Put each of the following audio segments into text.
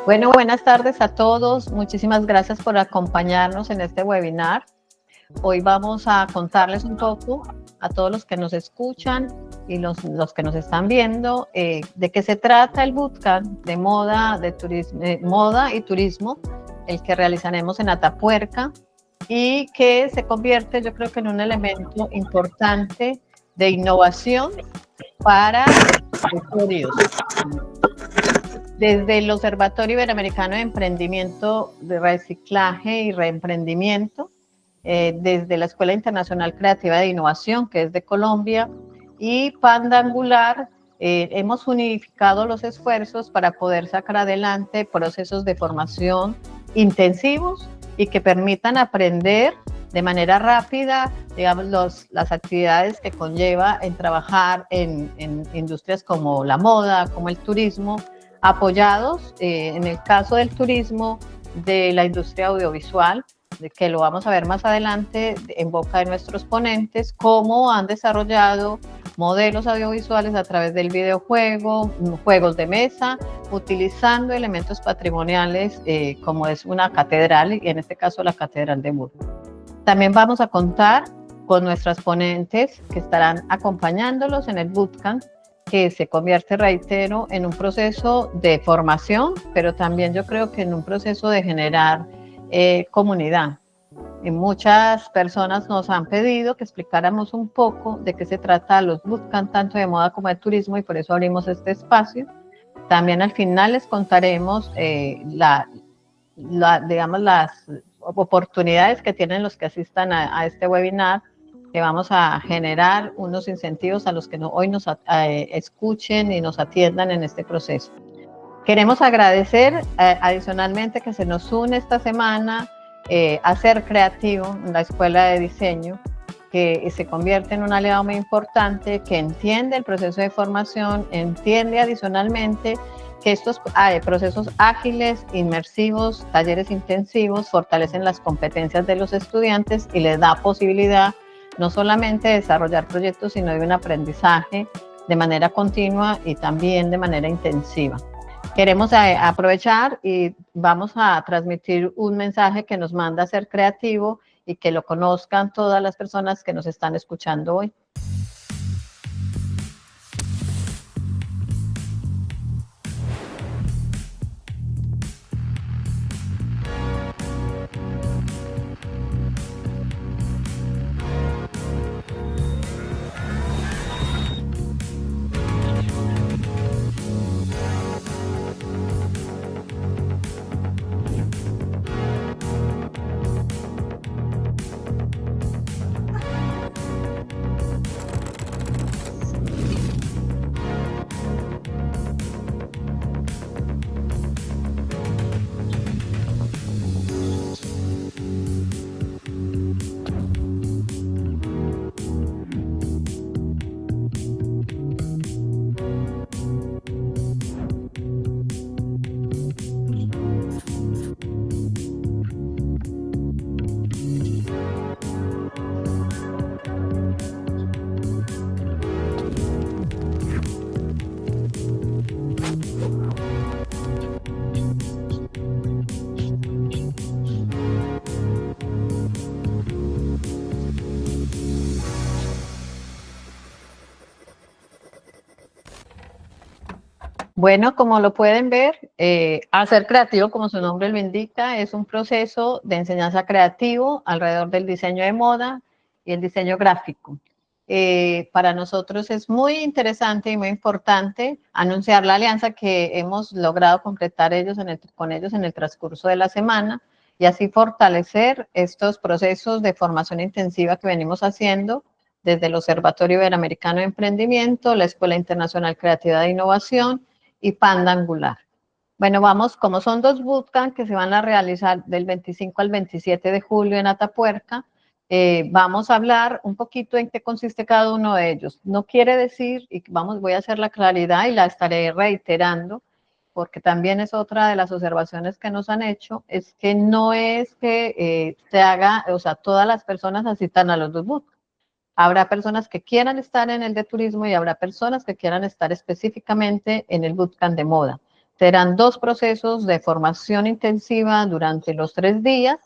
Bueno, buenas tardes a todos. Muchísimas gracias por acompañarnos en este webinar. Hoy vamos a contarles un poco a todos los que nos escuchan y los que nos están viendo de qué se trata el bootcamp de moda, moda y turismo, el que realizaremos en Atapuerca y que se convierte, yo creo que en un elemento importante de innovación para territorios. Desde el Observatorio Iberoamericano de Emprendimiento de Reciclaje y Reemprendimiento, desde la Escuela Internacional Creativa de Innovación, que es de Colombia, y Panda Angular, hemos unificado los esfuerzos para poder sacar adelante procesos de formación intensivos y que permitan aprender de manera rápida, digamos, las actividades que conlleva en trabajar en industrias como la moda, como el turismo, apoyados, en el caso del turismo, de la industria audiovisual, de que lo vamos a ver más adelante en boca de nuestros ponentes, cómo han desarrollado modelos audiovisuales a través del videojuego, juegos de mesa, utilizando elementos patrimoniales como es una catedral, y en este caso la Catedral de Burgos. También vamos a contar con nuestras ponentes que estarán acompañándolos en el bootcamp, que se convierte, reitero, en un proceso de formación, pero también yo creo que en un proceso de generar comunidad. Y muchas personas nos han pedido que explicáramos un poco de qué se trata los bootcamp, tanto de moda como de turismo, y por eso abrimos este espacio. También al final les contaremos digamos, las oportunidades que tienen los que asistan a este webinar, que vamos a generar unos incentivos a los que hoy nos escuchen y nos atiendan en este proceso. Queremos agradecer adicionalmente que se nos une esta semana a Ser Creativo, la Escuela de Diseño, que se convierte en un aliado muy importante, que entiende el proceso de formación, entiende adicionalmente que estos procesos ágiles, inmersivos, talleres intensivos, fortalecen las competencias de los estudiantes y les da posibilidad no solamente de desarrollar proyectos, sino de un aprendizaje de manera continua y también de manera intensiva. Queremos aprovechar y vamos a transmitir un mensaje que nos manda Ser Creativo y que lo conozcan todas las personas que nos están escuchando hoy. Bueno, como lo pueden ver, Ser Creativo, como su nombre lo indica, es un proceso de enseñanza creativo alrededor del diseño de moda y el diseño gráfico. Para nosotros es muy interesante y muy importante anunciar la alianza que hemos logrado concretar con ellos en el transcurso de la semana y así fortalecer estos procesos de formación intensiva que venimos haciendo desde el Observatorio Iberoamericano de Emprendimiento, la Escuela Internacional Creativa de Innovación y Panda Angular. Bueno, vamos, como son dos bootcamps que se van a realizar del 25 al 27 de julio en Atapuerca, vamos a hablar un poquito en qué consiste cada uno de ellos. No quiere decir, y voy a hacer la claridad y la estaré reiterando, porque también es otra de las observaciones que nos han hecho, es que no es que se haga, o sea, todas las personas asistan a los dos bootcamps. Habrá personas que quieran estar en el de turismo y habrá personas que quieran estar específicamente en el bootcamp de moda. Serán 2 procesos de formación intensiva durante los 3 días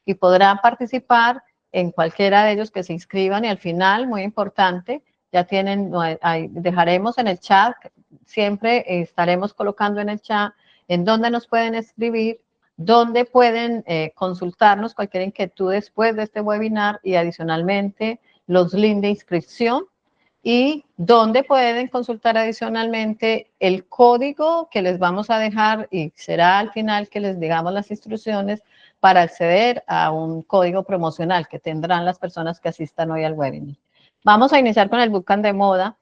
y podrán participar en cualquiera de ellos que se inscriban y al final, muy importante, ya tienen, dejaremos en el chat, siempre estaremos colocando en el chat en dónde nos pueden escribir, dónde pueden consultarnos cualquier inquietud después de este webinar y adicionalmente los links de inscripción y donde pueden consultar adicionalmente el código que les vamos a dejar y será al final que les digamos las instrucciones para acceder a un código promocional que tendrán las personas que asistan hoy al webinar. Vamos a iniciar con el bootcamp de moda.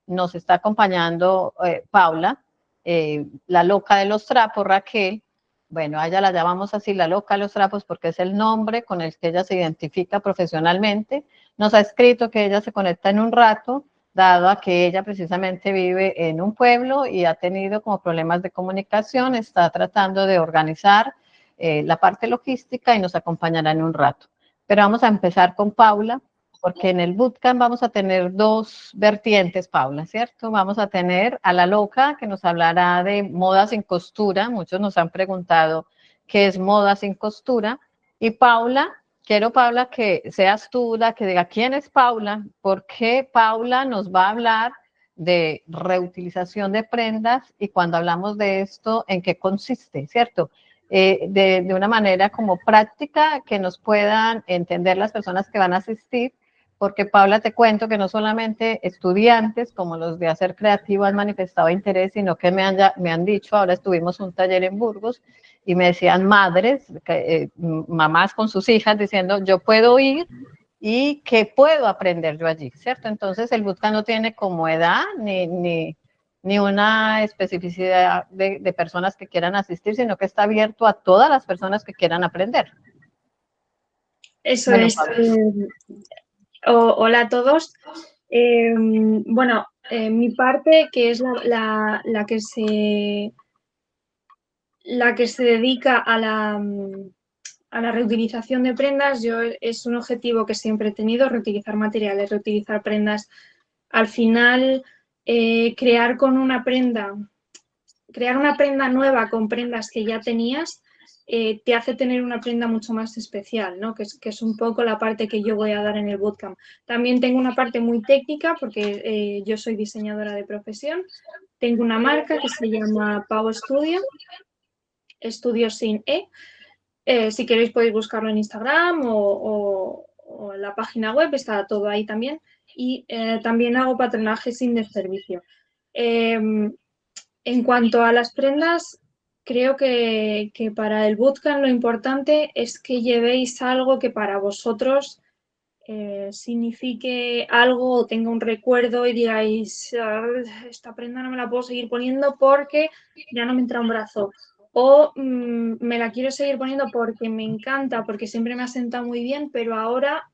Nos está acompañando Paula, la loca de los trapos, Raquel. Bueno, a ella la llamamos así, la loca de los trapos, porque es el nombre con el que ella se identifica profesionalmente. Nos ha escrito que ella se conecta en un rato, dado a que ella precisamente vive en un pueblo y ha tenido como problemas de comunicación, está tratando de organizar la parte logística y nos acompañará en un rato. Pero vamos a empezar con Paula, porque en el bootcamp vamos a tener 2 vertientes, Paula, ¿cierto? Vamos a tener a la loca que nos hablará de moda sin costura. Muchos nos han preguntado qué es moda sin costura. Y Paula, quiero, Paula, que seas tú la que diga quién es Paula, porque Paula nos va a hablar de reutilización de prendas y cuando hablamos de esto, ¿en qué consiste, cierto? De una manera como práctica que nos puedan entender las personas que van a asistir, porque Paula, te cuento que no solamente estudiantes como los de Hacer Creativo han manifestado interés, sino que me han dicho, ahora estuvimos un taller en Burgos, y me decían madres, mamás con sus hijas diciendo, yo puedo ir y qué puedo aprender yo allí, ¿cierto? Entonces el bootcamp no tiene como edad ni una especificidad de personas que quieran asistir, sino que está abierto a todas las personas que quieran aprender. Eso bueno, es. Hola a todos. Bueno, mi parte, que es la que se dedica a la reutilización de prendas, es un objetivo que siempre he tenido, reutilizar materiales, reutilizar prendas. Al final, crear una prenda nueva con prendas que ya tenías, te hace tener una prenda mucho más especial, ¿no? Que es un poco la parte que yo voy a dar en el bootcamp. También tengo una parte muy técnica porque yo soy diseñadora de profesión. Tengo una marca que se llama Pau Studio, Estudio sin E. Si queréis podéis buscarlo en Instagram o en la página web, está todo ahí también. Y también hago patronaje sin desservicio. En cuanto a las prendas, creo que para el bootcamp lo importante es que llevéis algo que para vosotros signifique algo o tenga un recuerdo y digáis, esta prenda no me la puedo seguir poniendo porque ya no me entra un brazo. O me la quiero seguir poniendo porque me encanta, porque siempre me ha sentado muy bien, pero ahora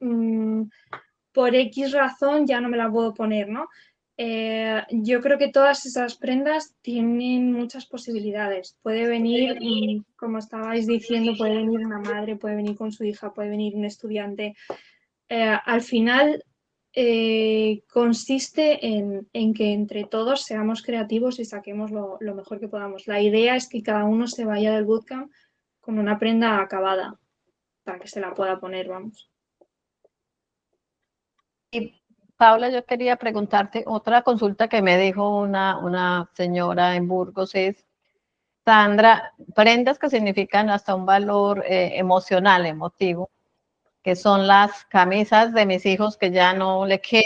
por X razón ya no me la puedo poner, ¿no? Yo creo que todas esas prendas tienen muchas posibilidades. Puede venir, como estabais diciendo, puede venir una madre, puede venir con su hija, puede venir un estudiante. Al final consiste en que entre todos seamos creativos y saquemos lo mejor que podamos. La idea es que cada uno se vaya del bootcamp con una prenda acabada para que se la pueda poner, vamos. Y Paula, yo quería preguntarte otra consulta que me dijo una señora en Burgos es, Sandra, prendas que significan hasta un valor emocional, emotivo, que son las camisas de mis hijos que ya no le quedan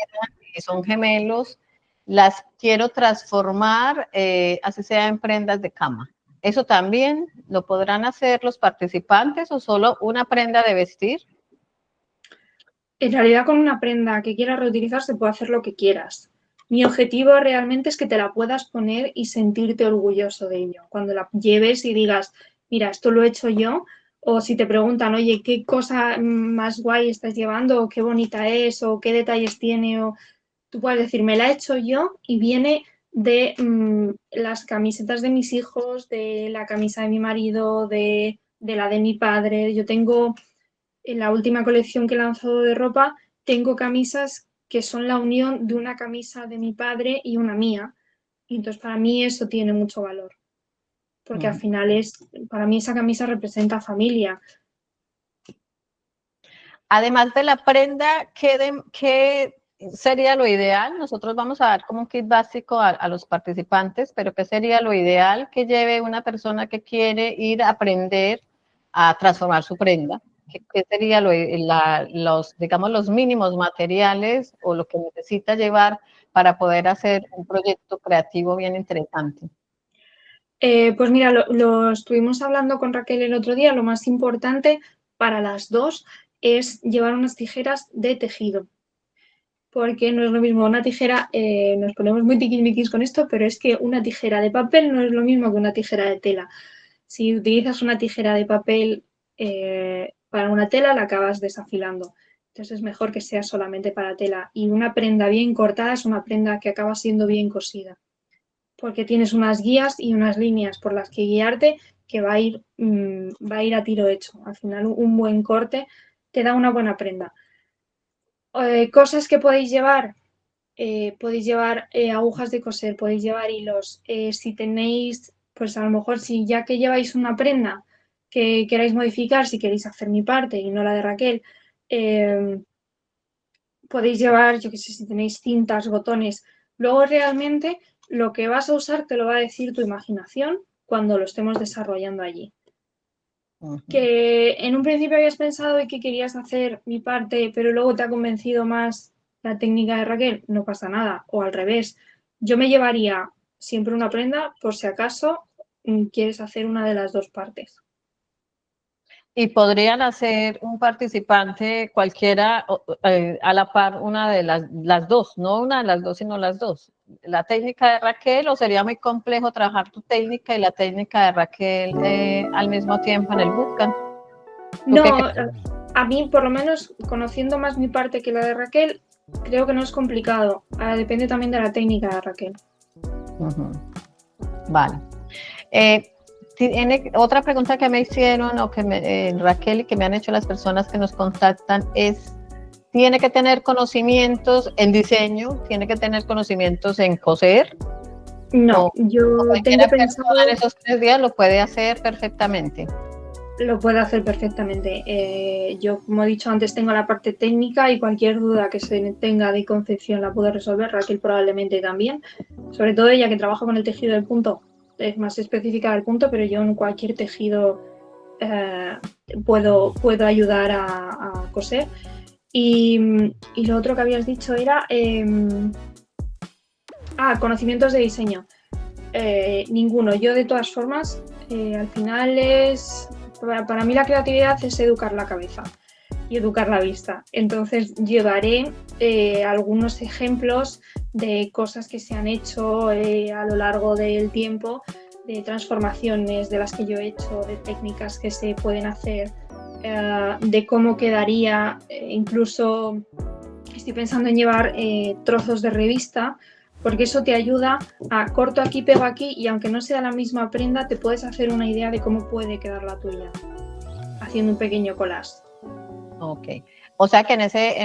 y son gemelos, las quiero transformar, así sea en prendas de cama. ¿Eso también lo podrán hacer los participantes o solo una prenda de vestir? En realidad, con una prenda que quieras reutilizar se puede hacer lo que quieras. Mi objetivo realmente es que te la puedas poner y sentirte orgulloso de ello. Cuando la lleves y digas, mira, esto lo he hecho yo, o si te preguntan, oye, ¿qué cosa más guay estás llevando? O qué bonita es, o qué detalles tiene, o tú puedes decir, me la he hecho yo y viene de las camisetas de mis hijos, de la camisa de mi marido, de la de mi padre. Yo tengo en la última colección que he lanzado de ropa, tengo camisas que son la unión de una camisa de mi padre y una mía. Y entonces para mí eso tiene mucho valor. porque al final para mí esa camisa representa familia. Además de la prenda, ¿qué sería lo ideal? Nosotros vamos a dar como un kit básico a los participantes, pero ¿qué sería lo ideal que lleve una persona que quiere ir a aprender a transformar su prenda? ¿Qué sería digamos, los mínimos materiales o lo que necesita llevar para poder hacer un proyecto creativo bien interesante? Pues mira, lo estuvimos hablando con Raquel el otro día. Lo más importante para las dos es llevar unas tijeras de tejido, porque no es lo mismo una tijera, nos ponemos muy tiquismiquis con esto, pero es que una tijera de papel no es lo mismo que una tijera de tela. Si utilizas una tijera de papel para una tela, la acabas desafilando. Entonces es mejor que sea solamente para tela. Y una prenda bien cortada es una prenda que acaba siendo bien cosida, porque tienes unas guías y unas líneas por las que guiarte que va a ir a tiro hecho. Al final, un buen corte te da una buena prenda. Cosas que podéis llevar agujas de coser, podéis llevar hilos. Si tenéis, pues a lo mejor si ya que lleváis una prenda que queráis modificar, si queréis hacer mi parte y no la de Raquel, podéis llevar, yo qué sé, si tenéis cintas, botones. Luego realmente lo que vas a usar te lo va a decir tu imaginación cuando lo estemos desarrollando allí. Que en un principio habías pensado y que querías hacer mi parte, pero luego te ha convencido más la técnica de Raquel, no pasa nada. O al revés, yo me llevaría siempre una prenda por si acaso quieres hacer una de las dos partes. Y podrían hacer un participante cualquiera a la par una de las dos, no una de las dos, sino las dos. La técnica de Raquel, o sería muy complejo trabajar tu técnica y la técnica de Raquel al mismo tiempo en el bootcamp. No, a mí por lo menos conociendo más mi parte que la de Raquel, creo que no es complicado. Ahora, depende también de la técnica de Raquel. Vale. Otra pregunta que me hicieron o que Raquel y que me han hecho las personas que nos contactan es, ¿tiene que tener conocimientos en diseño? ¿Tiene que tener conocimientos en coser? No, yo tengo pensado... En esos 3 días lo puede hacer perfectamente. Lo puede hacer perfectamente. Yo, como he dicho antes, tengo la parte técnica y cualquier duda que se tenga de concepción la puedo resolver. Raquel probablemente también. Sobre todo ella que trabaja con el tejido del punto, es más específica del punto, pero yo en cualquier tejido puedo ayudar a coser. Y lo otro que habías dicho era conocimientos de diseño. Ninguno. Yo de todas formas, al final para mí la creatividad es educar la cabeza y educar la vista. Entonces llevaré algunos ejemplos de cosas que se han hecho a lo largo del tiempo, de transformaciones de las que yo he hecho, de técnicas que se pueden hacer, de cómo quedaría. Incluso estoy pensando en llevar trozos de revista, porque eso te ayuda a corto aquí, pego aquí, y aunque no sea la misma prenda, te puedes hacer una idea de cómo puede quedar la tuya, haciendo un pequeño collage. Ok. O sea que en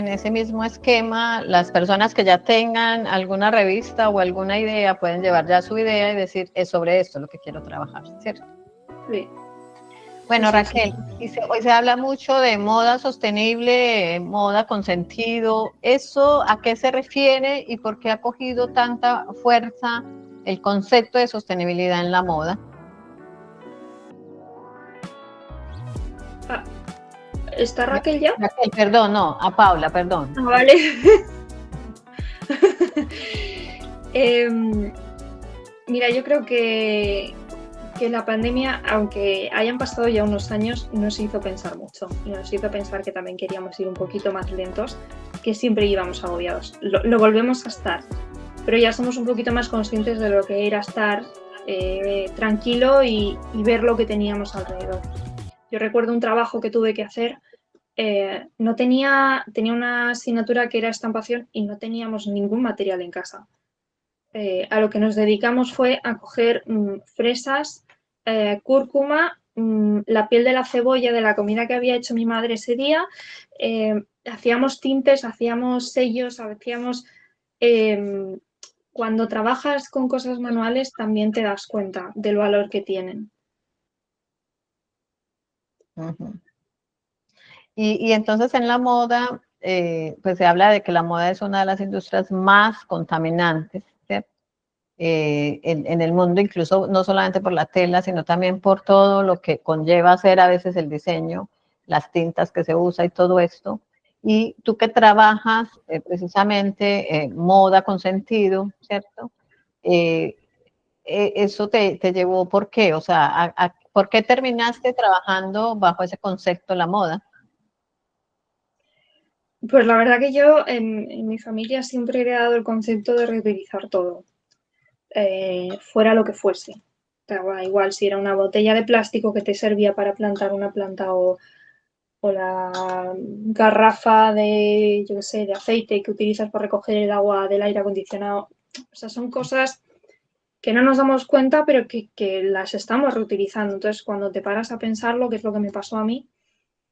ese mismo esquema, las personas que ya tengan alguna revista o alguna idea pueden llevar ya su idea y decir, es sobre esto lo que quiero trabajar, ¿cierto? Sí. Bueno, Raquel, hoy se habla mucho de moda sostenible, moda con sentido. ¿Eso a qué se refiere y por qué ha cogido tanta fuerza el concepto de sostenibilidad en la moda? ¿Está Raquel ya? Raquel, perdón, no, a Paula, perdón. Vale. Mira, yo creo que la pandemia, aunque hayan pasado ya unos años, nos hizo pensar mucho y nos hizo pensar que también queríamos ir un poquito más lentos, que siempre íbamos agobiados. Lo volvemos a estar, pero ya somos un poquito más conscientes de lo que era estar tranquilo y ver lo que teníamos alrededor. Yo recuerdo un trabajo que tuve que hacer, no tenía una asignatura que era estampación y no teníamos ningún material en casa. A lo que nos dedicamos fue a coger fresas, cúrcuma, la piel de la cebolla de la comida que había hecho mi madre ese día, hacíamos tintes, hacíamos sellos, hacíamos cuando trabajas con cosas manuales también te das cuenta del valor que tienen. Ujú. Y entonces en la moda, pues se habla de que la moda es una de las industrias más contaminantes, ¿cierto? En el mundo, incluso no solamente por la tela, sino también por todo lo que conlleva hacer a veces el diseño, las tintas que se usa y todo esto. Y tú que trabajas precisamente moda con sentido, ¿cierto? Eh, eso te llevó, ¿por qué? O sea, ¿por qué terminaste trabajando bajo ese concepto la moda? Pues la verdad que yo en mi familia siempre he dado el concepto de reutilizar todo, fuera lo que fuese. Daba igual si era una botella de plástico que te servía para plantar una planta o la garrafa de, yo qué sé, de aceite que utilizas para recoger el agua del aire acondicionado. O sea, son cosas que no nos damos cuenta, pero que las estamos reutilizando. Entonces, cuando te paras a pensarlo, que es lo que me pasó a mí,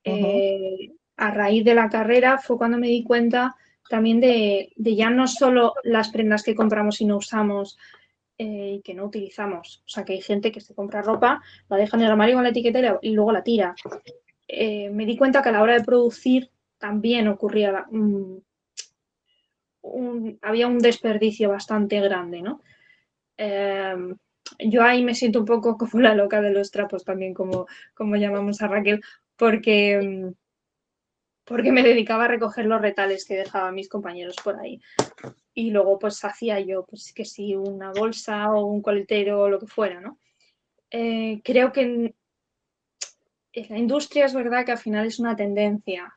Ujú. a raíz de la carrera fue cuando me di cuenta también de ya no solo las prendas que compramos y no usamos y que no utilizamos. O sea, que hay gente que se compra ropa, la deja en el armario con la etiqueta y luego la tira. Me di cuenta que a la hora de producir también ocurría había un desperdicio bastante grande, ¿no? Eh, yo ahí me siento un poco como la loca de los trapos también, como llamamos a Raquel, porque me dedicaba a recoger los retales que dejaban mis compañeros por ahí. Y luego pues hacía yo, pues que sí, una bolsa o un coletero o lo que fuera, ¿no? Creo que en la industria es verdad que al final es una tendencia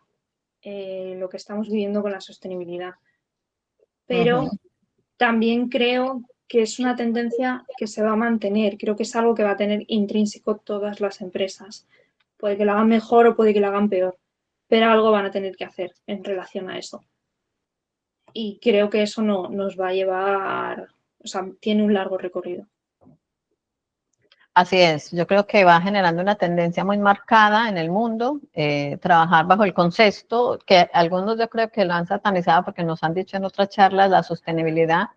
lo que estamos viviendo con la sostenibilidad, pero Ujú. también creo que es una tendencia que se va a mantener, creo que es algo que va a tener intrínseco todas las empresas. Puede que lo hagan mejor o puede que lo hagan peor, pero algo van a tener que hacer en relación a eso. Y creo que eso no nos va a llevar, o sea, tiene un largo recorrido. Así es, yo creo que va generando una tendencia muy marcada en el mundo, trabajar bajo el concepto que algunos yo creo que lo han satanizado porque nos han dicho en otras charlas la sostenibilidad,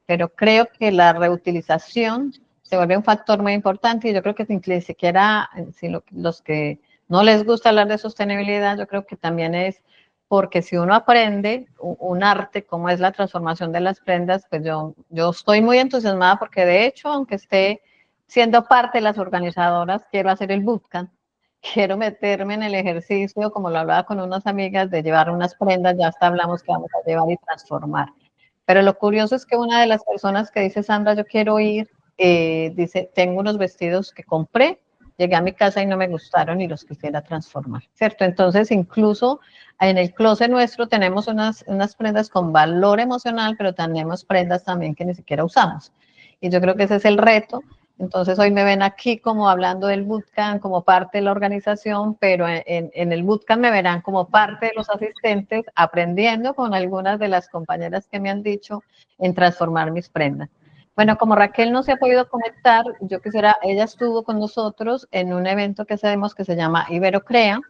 pero creo que la reutilización se vuelve un factor muy importante y yo creo que ni siquiera si los que no les gusta hablar de sostenibilidad, yo creo que también es porque si uno aprende un arte como es la transformación de las prendas, pues yo estoy muy entusiasmada porque de hecho, aunque esté siendo parte de las organizadoras, quiero hacer el bootcamp, quiero meterme en el ejercicio, como lo hablaba con unas amigas, de llevar unas prendas, ya hasta hablamos que vamos a llevar y transformar. Pero lo curioso es que una de las personas que dice, Sandra, yo quiero ir, dice, tengo unos vestidos que compré, llegué a mi casa y no me gustaron y los quisiera transformar, ¿cierto? Entonces, incluso en el closet nuestro tenemos unas prendas con valor emocional, pero tenemos prendas también que ni siquiera usamos. Y yo creo que ese es el reto. Entonces hoy me ven aquí como hablando del bootcamp, como parte de la organización, pero en el bootcamp me verán como parte de los asistentes, aprendiendo con algunas de las compañeras que me han dicho en transformar mis prendas. Bueno, como Raquel no se ha podido conectar, yo quisiera, ella estuvo con nosotros en un evento que hacemos que se llama Iberocrea,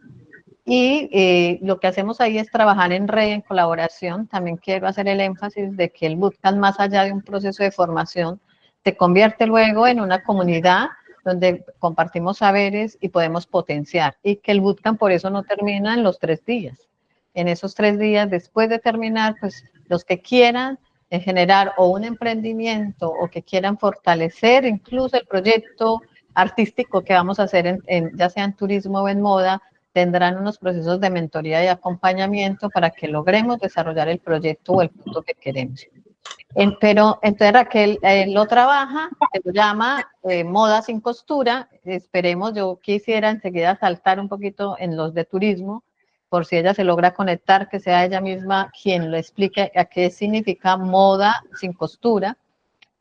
y lo que hacemos ahí es trabajar en red, en colaboración. También quiero hacer el énfasis de que el bootcamp, más allá de un proceso de formación, se convierte luego en una comunidad donde compartimos saberes y podemos potenciar. Y que el bootcamp por eso no termina en los 3 días. En esos 3 días, después de terminar, pues los que quieran generar o un emprendimiento o que quieran fortalecer incluso el proyecto artístico que vamos a hacer ya sea en turismo o en moda, tendrán unos procesos de mentoría y acompañamiento para que logremos desarrollar el proyecto o el punto que queremos. Pero entonces Raquel lo trabaja, se lo llama Moda sin Costura. Esperemos, yo quisiera enseguida saltar un poquito en los de turismo, por si ella se logra conectar, que sea ella misma quien lo explique a qué significa moda sin costura.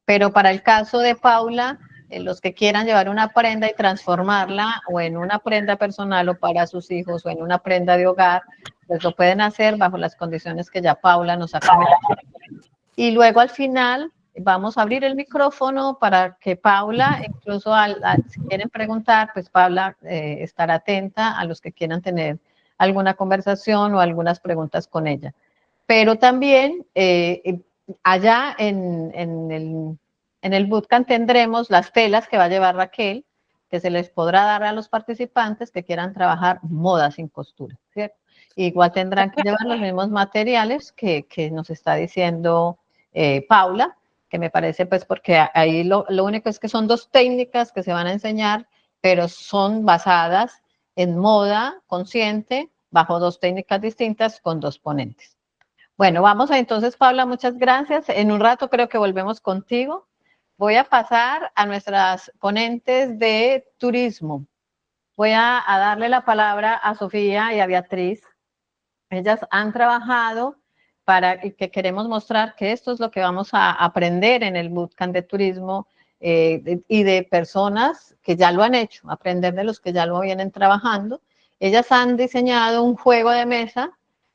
Pero para el caso de Paula, los que quieran llevar una prenda y transformarla o en una prenda personal o para sus hijos o en una prenda de hogar, pues lo pueden hacer bajo las condiciones que ya Paula nos ha comentado. Y luego al final vamos a abrir el micrófono para que Paula, incluso si quieren preguntar, pues Paula estará atenta a los que quieran tener alguna conversación o algunas preguntas con ella. Pero también allá en el bootcamp tendremos las telas que va a llevar Raquel, que se les podrá dar a los participantes que quieran trabajar moda sin costura, ¿cierto? Igual tendrán que llevar los mismos materiales que nos está diciendo Paula, que me parece pues porque ahí lo único es que son dos técnicas que se van a enseñar, pero son basadas en moda consciente, bajo dos técnicas distintas con dos ponentes. Bueno, vamos a entonces, Paula, muchas gracias. En un rato creo que volvemos contigo. Voy a pasar a nuestras ponentes de turismo. Voy a darle la palabra a Sofía y a Beatriz. Ellas han trabajado para que queremos mostrar que esto es lo que vamos a aprender en el bootcamp de turismo y de personas que ya lo han hecho, aprender de los que ya lo vienen trabajando. Ellas han diseñado un juego de mesa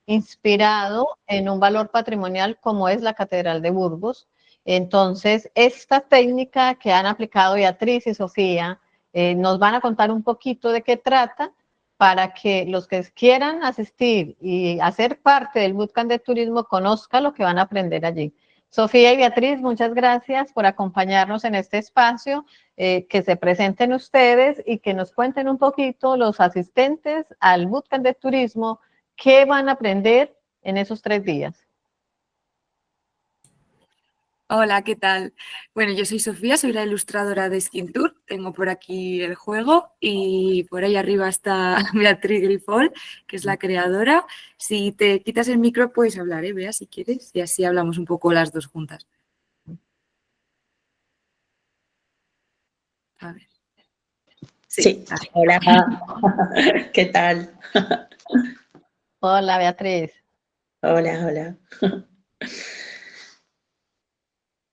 inspirado en un valor patrimonial como es la Catedral de Burgos. Entonces, esta técnica que han aplicado Beatriz y Sofía nos van a contar un poquito de qué trata para que los que quieran asistir y hacer parte del bootcamp de turismo conozcan lo que van a aprender allí. Sofía y Beatriz, muchas gracias por acompañarnos en este espacio, que se presenten ustedes y que nos cuenten un poquito los asistentes al bootcamp de turismo, qué van a aprender en esos 3 días. Hola, ¿qué tal? Bueno, yo soy Sofía, soy la ilustradora de Skin Tour. Tengo por aquí el juego y por ahí arriba está Beatriz Grifol, que es la creadora. Si te quitas el micro puedes hablar, Bea, si quieres, y así hablamos un poco las dos juntas. A ver. Sí. Hola, ¿qué tal? Hola, Beatriz. Hola.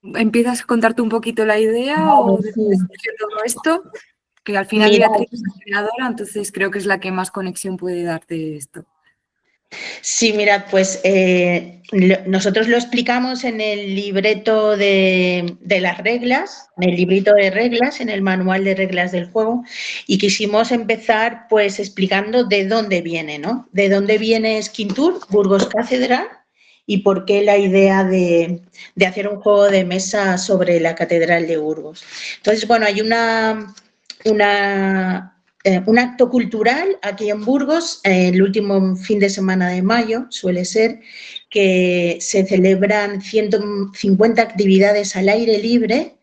¿Empiezas a contarte un poquito la idea o de dónde surgió todo esto? Que al final Mira, Beatriz es la creadora, entonces creo que es la que más conexión puede darte esto. Sí, mirad, pues nosotros lo explicamos en el libreto de las reglas, en el librito de reglas, en el manual de reglas del juego, y quisimos empezar pues explicando de dónde viene, ¿no? De dónde viene Skin Tour, Burgos Catedral, y por qué la idea de hacer un juego de mesa sobre la Catedral de Burgos. Entonces, bueno, hay un acto cultural aquí en Burgos, el último fin de semana de mayo, suele ser, que se celebran 150 actividades al aire libre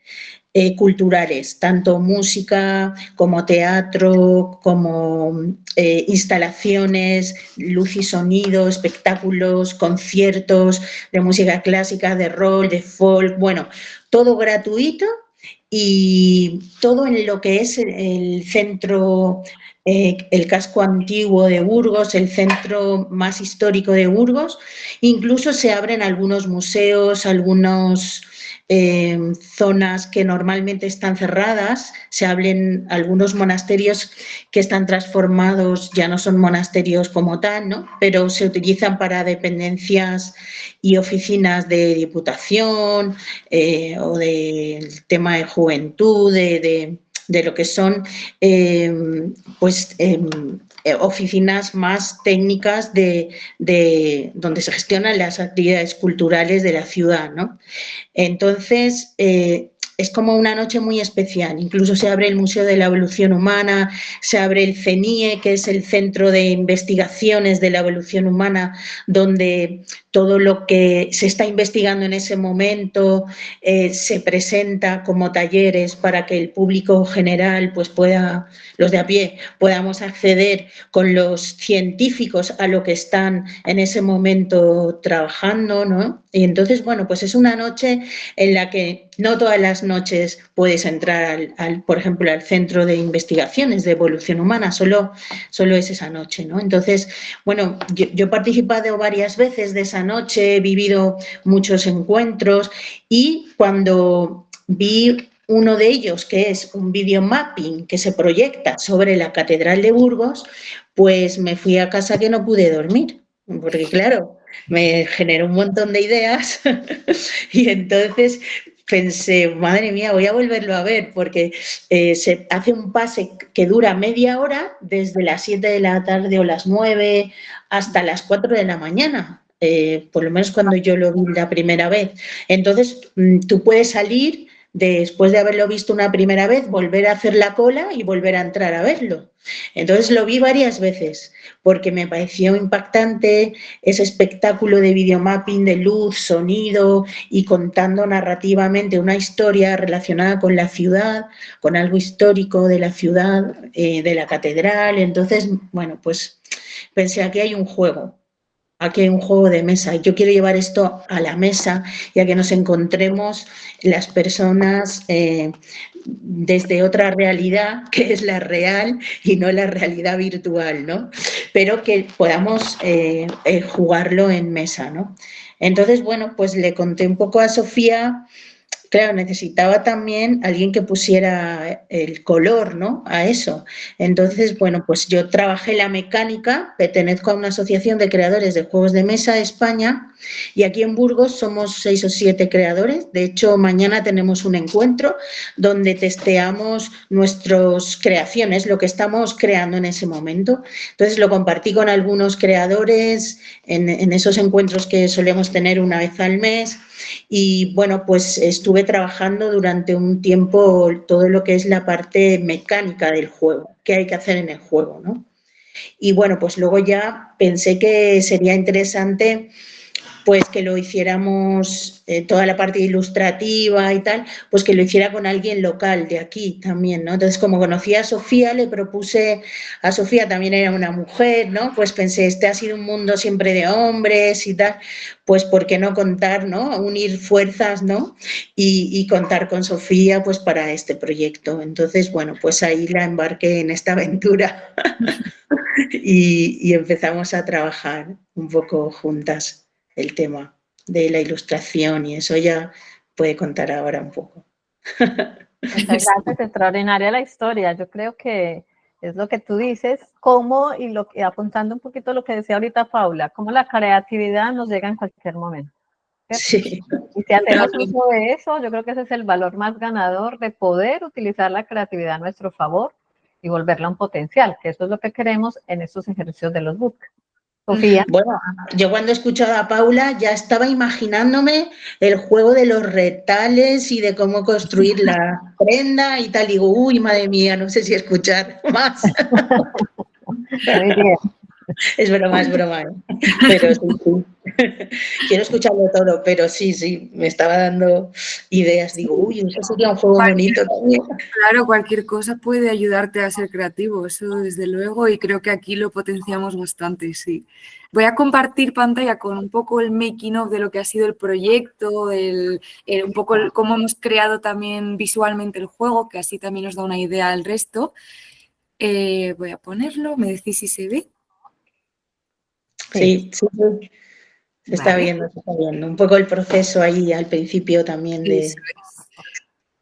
culturales, tanto música como teatro, como instalaciones, luz y sonido, espectáculos, conciertos de música clásica, de rock, de folk, bueno, todo gratuito. Y todo en lo que es el centro, el casco antiguo de Burgos, el centro más histórico de Burgos. Incluso se abren algunos museos, algunas zonas que normalmente están cerradas, se abren algunos monasterios que están transformados, ya no son monasterios como tal, ¿no? Pero se utilizan para dependencias y oficinas de diputación o del tema de juventud, de lo que son oficinas más técnicas de donde se gestionan las actividades culturales de la ciudad, ¿no? Entonces, es como una noche muy especial. Incluso se abre el Museo de la Evolución Humana, se abre el CENIE, que es el Centro de Investigaciones de la Evolución Humana, donde todo lo que se está investigando en ese momento se presenta como talleres para que el público general, pues pueda, los de a pie, podamos acceder con los científicos a lo que están en ese momento trabajando, ¿no? Y entonces, bueno, pues es una noche en la que no todas las noches puedes entrar, por ejemplo, al Centro de Investigaciones de Evolución Humana, solo es esa noche, ¿no? Entonces, bueno, yo he participado varias veces de esa noche, he vivido muchos encuentros y cuando vi uno de ellos, que es un videomapping que se proyecta sobre la Catedral de Burgos, pues me fui a casa que no pude dormir, porque claro, me generó un montón de ideas y entonces pensé, madre mía, voy a volverlo a ver, porque se hace un pase que dura media hora, desde las 7 de la tarde o las 9 hasta las 4 de la mañana. por lo menos cuando yo lo vi la primera vez. Entonces, tú puedes salir después de haberlo visto una primera vez, volver a hacer la cola y volver a entrar a verlo. Entonces lo vi varias veces porque me pareció impactante ese espectáculo de videomapping, de luz, sonido y contando narrativamente una historia relacionada con la ciudad, con algo histórico de la ciudad, de la catedral. Entonces, bueno, pues pensé, aquí hay un juego. Aquí hay un juego de mesa. Yo quiero llevar esto a la mesa y a que nos encontremos las personas desde otra realidad, que es la real y no la realidad virtual, ¿no? Pero que podamos jugarlo en mesa, ¿no? Entonces, bueno, pues le conté un poco a Sofía. Claro, necesitaba también alguien que pusiera el color, ¿no?, a eso. Entonces, bueno, pues yo trabajé la mecánica, pertenezco a una asociación de creadores de juegos de mesa de España y aquí en Burgos somos 6 o 7 creadores. De hecho, mañana tenemos un encuentro donde testeamos nuestras creaciones, lo que estamos creando en ese momento. Entonces, lo compartí con algunos creadores en esos encuentros que solemos tener una vez al mes. Y bueno, pues estuve trabajando durante un tiempo todo lo que es la parte mecánica del juego, qué hay que hacer en el juego, ¿no? Y bueno, pues luego ya pensé que sería interesante pues que lo hiciéramos, toda la parte ilustrativa y tal, pues que lo hiciera con alguien local de aquí también, ¿no? Entonces, como conocía a Sofía, le propuse, a Sofía también era una mujer, ¿no? Pues pensé, este ha sido un mundo siempre de hombres y tal, pues ¿por qué no contar, ¿no? Unir fuerzas, ¿no? Y contar con Sofía, pues para este proyecto. Entonces, bueno, pues ahí la embarqué en esta aventura y empezamos a trabajar un poco juntas el tema de la ilustración y eso ya puede contar ahora un poco. Muchas gracias, extraordinaria la historia. Yo creo que es lo que tú dices, cómo, y apuntando un poquito lo que decía ahorita Paula, cómo la creatividad nos llega en cualquier momento, ¿cierto? Sí. Y si hacemos uso de eso, yo creo que ese es el valor más ganador, de poder utilizar la creatividad a nuestro favor y volverla un potencial, que eso es lo que queremos en estos ejercicios de los bootcamps. Sofía. Bueno, yo cuando he escuchado a Paula ya estaba imaginándome el juego de los retales y de cómo construir la prenda y tal. Y digo, uy, madre mía, no sé si escuchar más. Muy bien. Es broma, ¿eh? Pero sí, sí. Quiero escucharlo todo, pero sí, me estaba dando ideas. Digo, uy, eso sería un juego bonito también. Claro, cualquier cosa puede ayudarte a ser creativo, eso desde luego, y creo que aquí lo potenciamos bastante, sí. Voy a compartir pantalla con un poco el making of de lo que ha sido el proyecto, un poco cómo hemos creado también visualmente el juego, que así también os da una idea al resto. Voy a ponerlo, me decís si se ve. Sí. Se está viendo. Un poco el proceso ahí al principio también de... Sí,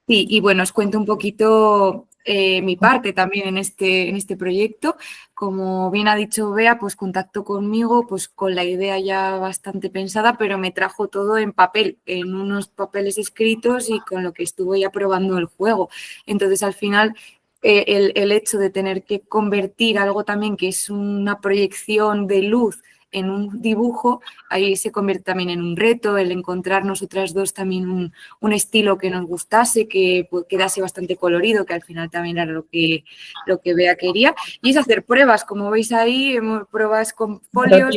y bueno, os cuento un poquito mi parte también en este proyecto. Como bien ha dicho Bea, pues contactó conmigo pues con la idea ya bastante pensada, pero me trajo todo en papel, en unos papeles escritos y con lo que estuve ya probando el juego. Entonces, al final, el hecho de tener que convertir algo también que es una proyección de luz en un dibujo, ahí se convierte también en un reto, el encontrar nosotras dos también un estilo que nos gustase, que pues, quedase bastante colorido, que al final también era lo que Bea quería, y es hacer pruebas, como veis ahí, pruebas con folios,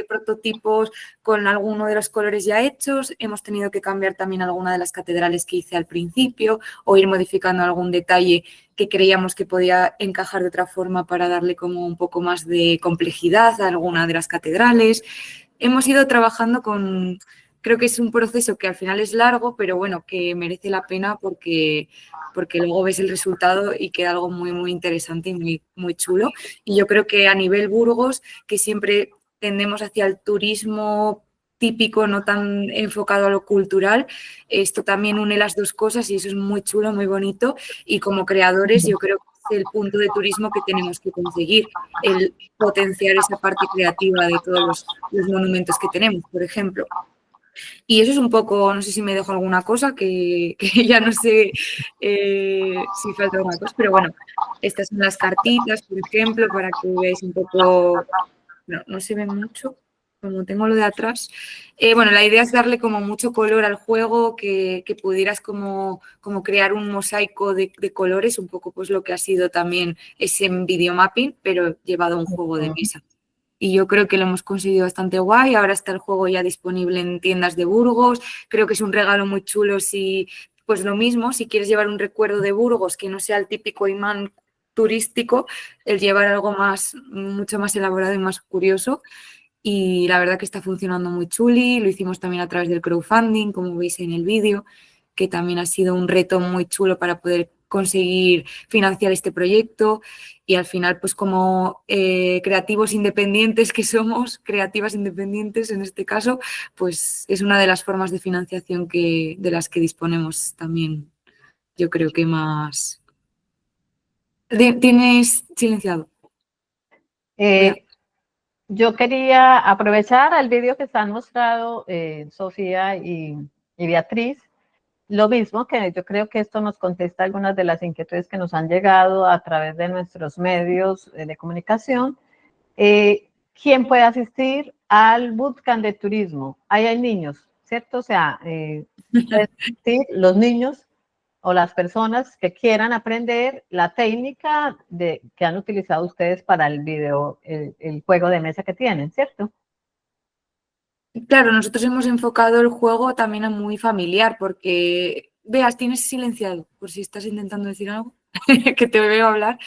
prototipos con alguno de los colores ya hechos, hemos tenido que cambiar también alguna de las catedrales que hice al principio o ir modificando algún detalle que creíamos que podía encajar de otra forma para darle como un poco más de complejidad a alguna de las catedrales. Hemos ido trabajando con, creo que es un proceso que al final es largo, pero bueno, que merece la pena porque luego ves el resultado y queda algo muy, muy interesante y muy chulo. Y yo creo que a nivel Burgos, que siempre tendemos hacia el turismo típico, no tan enfocado a lo cultural, esto también une las dos cosas y eso es muy chulo, muy bonito, y como creadores yo creo que es el punto de turismo que tenemos que conseguir, el potenciar esa parte creativa de todos los monumentos que tenemos, por ejemplo. Y eso es un poco, no sé si me dejo alguna cosa, que ya no sé si falta alguna cosa, pero bueno, estas son las cartitas, por ejemplo, para que veáis un poco, no se ven mucho. como tengo lo de atrás. Bueno, la idea es darle como mucho color al juego, que pudieras como crear un mosaico de colores, un poco pues lo que ha sido también ese videomapping, pero llevado a un juego de mesa. Y yo creo que lo hemos conseguido bastante guay. Ahora está el juego ya disponible en tiendas de Burgos. Creo que es un regalo muy chulo si, pues lo mismo, si quieres llevar un recuerdo de Burgos que no sea el típico imán turístico, el llevar algo más, mucho más elaborado y más curioso. Y la verdad que está funcionando muy chuli. Lo hicimos también a través del crowdfunding, como veis en el vídeo, que también ha sido un reto muy chulo para poder conseguir financiar este proyecto. Y al final, pues como creativos independientes que somos, creativas independientes en este caso, pues es una de las formas de financiación de las que disponemos también, yo creo que más... ¿Tienes silenciado? Yo quería aprovechar el vídeo que están mostrando Sofía y Beatriz. Lo mismo, que yo creo que esto nos contesta algunas de las inquietudes que nos han llegado a través de nuestros medios de comunicación. ¿Quién puede asistir al bootcamp de turismo? Ahí hay niños, ¿cierto? O sea, pueden asistir los niños o las personas que quieran aprender la técnica que han utilizado ustedes para el video, el juego de mesa que tienen, ¿cierto? Claro, nosotros hemos enfocado el juego también a muy familiar, porque, Veas, tienes silenciado, por si estás intentando decir algo, que te veo hablar.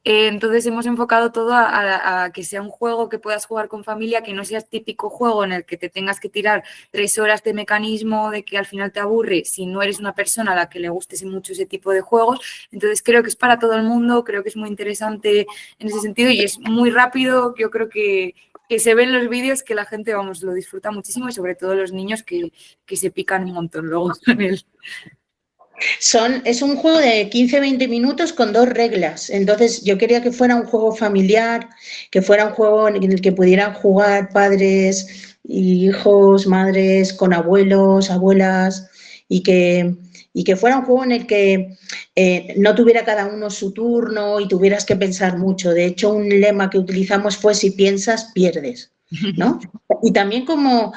Entonces hemos enfocado todo a que sea un juego que puedas jugar con familia, que no sea típico juego en el que te tengas que tirar 3 horas de mecanismo, de que al final te aburre si no eres una persona a la que le guste mucho ese tipo de juegos. Entonces creo que es para todo el mundo, creo que es muy interesante en ese sentido y es muy rápido. Yo creo que se ven los vídeos que la gente, vamos, lo disfruta muchísimo y sobre todo los niños que se pican un montón luego con él. Es un juego de 15-20 minutos con 2 reglas. Entonces yo quería que fuera un juego familiar, que fuera un juego en el que pudieran jugar padres, hijos, madres, con abuelos, abuelas, y que fuera un juego en el que no tuviera cada uno su turno y tuvieras que pensar mucho. De hecho, un lema que utilizamos fue: si piensas, pierdes, ¿no? Y también como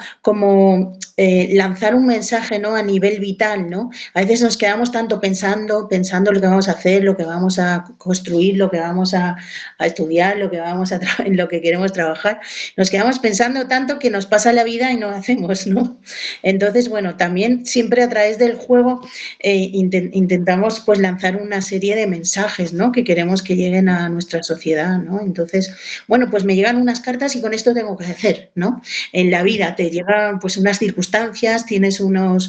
lanzar un mensaje, ¿no?, a nivel vital, ¿no? A veces nos quedamos tanto pensando lo que vamos a hacer, lo que vamos a construir, lo que vamos a estudiar, en lo que queremos trabajar. Nos quedamos pensando tanto que nos pasa la vida y no lo hacemos, ¿no? Entonces, bueno, también siempre a través del juego intentamos pues lanzar una serie de mensajes, ¿no?, que queremos que lleguen a nuestra sociedad, ¿no? Entonces, bueno, pues me llegan unas cartas y con esto tengo que hacer, ¿no? En la vida te llegan pues unas circunstancias, tienes unos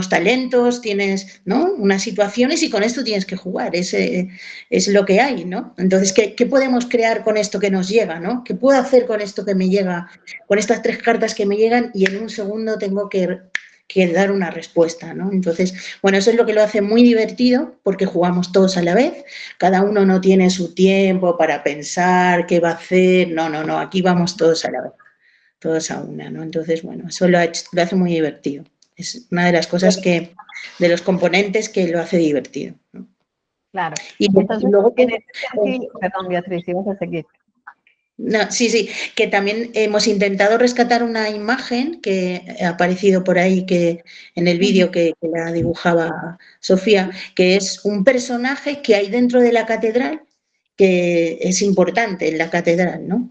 talentos, tienes, ¿no?, unas situaciones y con esto tienes que jugar, es lo que hay, ¿no? Entonces, ¿qué podemos crear con esto que nos llega, ¿no? ¿Qué puedo hacer con esto que me llega, con estas 3 cartas que me llegan y en un segundo tengo que dar una respuesta, ¿no? Entonces, bueno, eso es lo que lo hace muy divertido porque jugamos todos a la vez, cada uno no tiene su tiempo para pensar qué va a hacer, no, aquí vamos todos a la vez, todos a una, ¿no? Entonces, bueno, eso lo hace muy divertido. Es una de las cosas de los componentes que lo hace divertido, ¿no? Claro. Y entonces, luego, en este sentido, perdón, Beatriz, ibas a seguir. No, sí, que también hemos intentado rescatar una imagen que ha aparecido por ahí en el vídeo que la dibujaba Sofía, que es un personaje que hay dentro de la catedral, que es importante en la catedral, ¿no?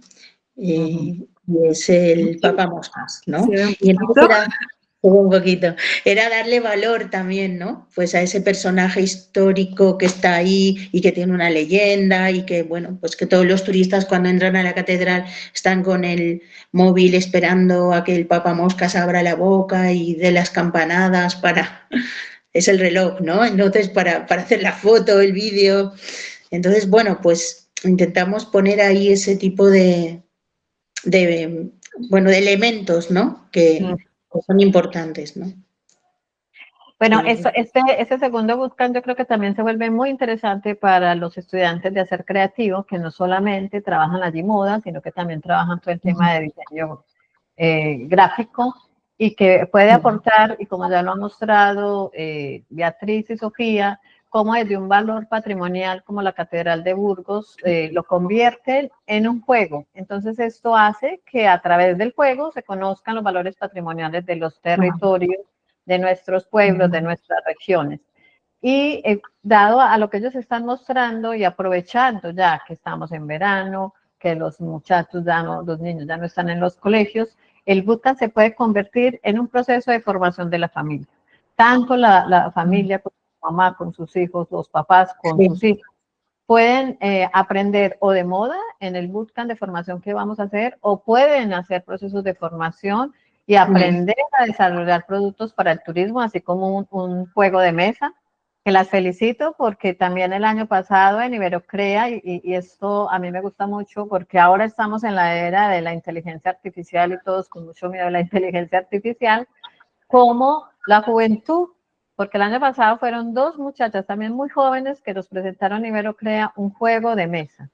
Y es el Papa Moscas, ¿no? Y entonces un poquito. Era darle valor también, ¿no? Pues a ese personaje histórico que está ahí y que tiene una leyenda y que, bueno, pues que todos los turistas cuando entran a la catedral están con el móvil esperando a que el Papa Moscas abra la boca y dé las campanadas para... Es el reloj, ¿no? Entonces, para hacer la foto, el vídeo. Entonces, bueno, pues intentamos poner ahí ese tipo de elementos, ¿no? Que son importantes, ¿no? Bueno, este segundo bootcamp yo creo que también se vuelve muy interesante para los estudiantes de hacer creativo, que no solamente trabajan allí moda, sino que también trabajan todo el tema de diseño gráfico y que puede aportar, y como ya lo han mostrado Beatriz y Sofía, cómo desde un valor patrimonial como la Catedral de Burgos lo convierten en un juego. Entonces esto hace que a través del juego se conozcan los valores patrimoniales de los territorios, de nuestros pueblos, de nuestras regiones. Y dado a lo que ellos están mostrando y aprovechando ya que estamos en verano, que los muchachos los niños ya no están en los colegios, el bootcamp se puede convertir en un proceso de formación de la familia. Tanto la familia con su mamá, con sus hijos, los papás con sus hijos, pueden aprender o de moda en el bootcamp de formación que vamos a hacer, o pueden hacer procesos de formación y aprender a desarrollar productos para el turismo, así como un juego de mesa, que las felicito porque también el año pasado en Iberocrea, y esto a mí me gusta mucho porque ahora estamos en la era de la inteligencia artificial y todos con mucho miedo de la inteligencia artificial, como la juventud, porque el año pasado fueron 2 muchachas también muy jóvenes que nos presentaron Iberocrea un juego de mesa.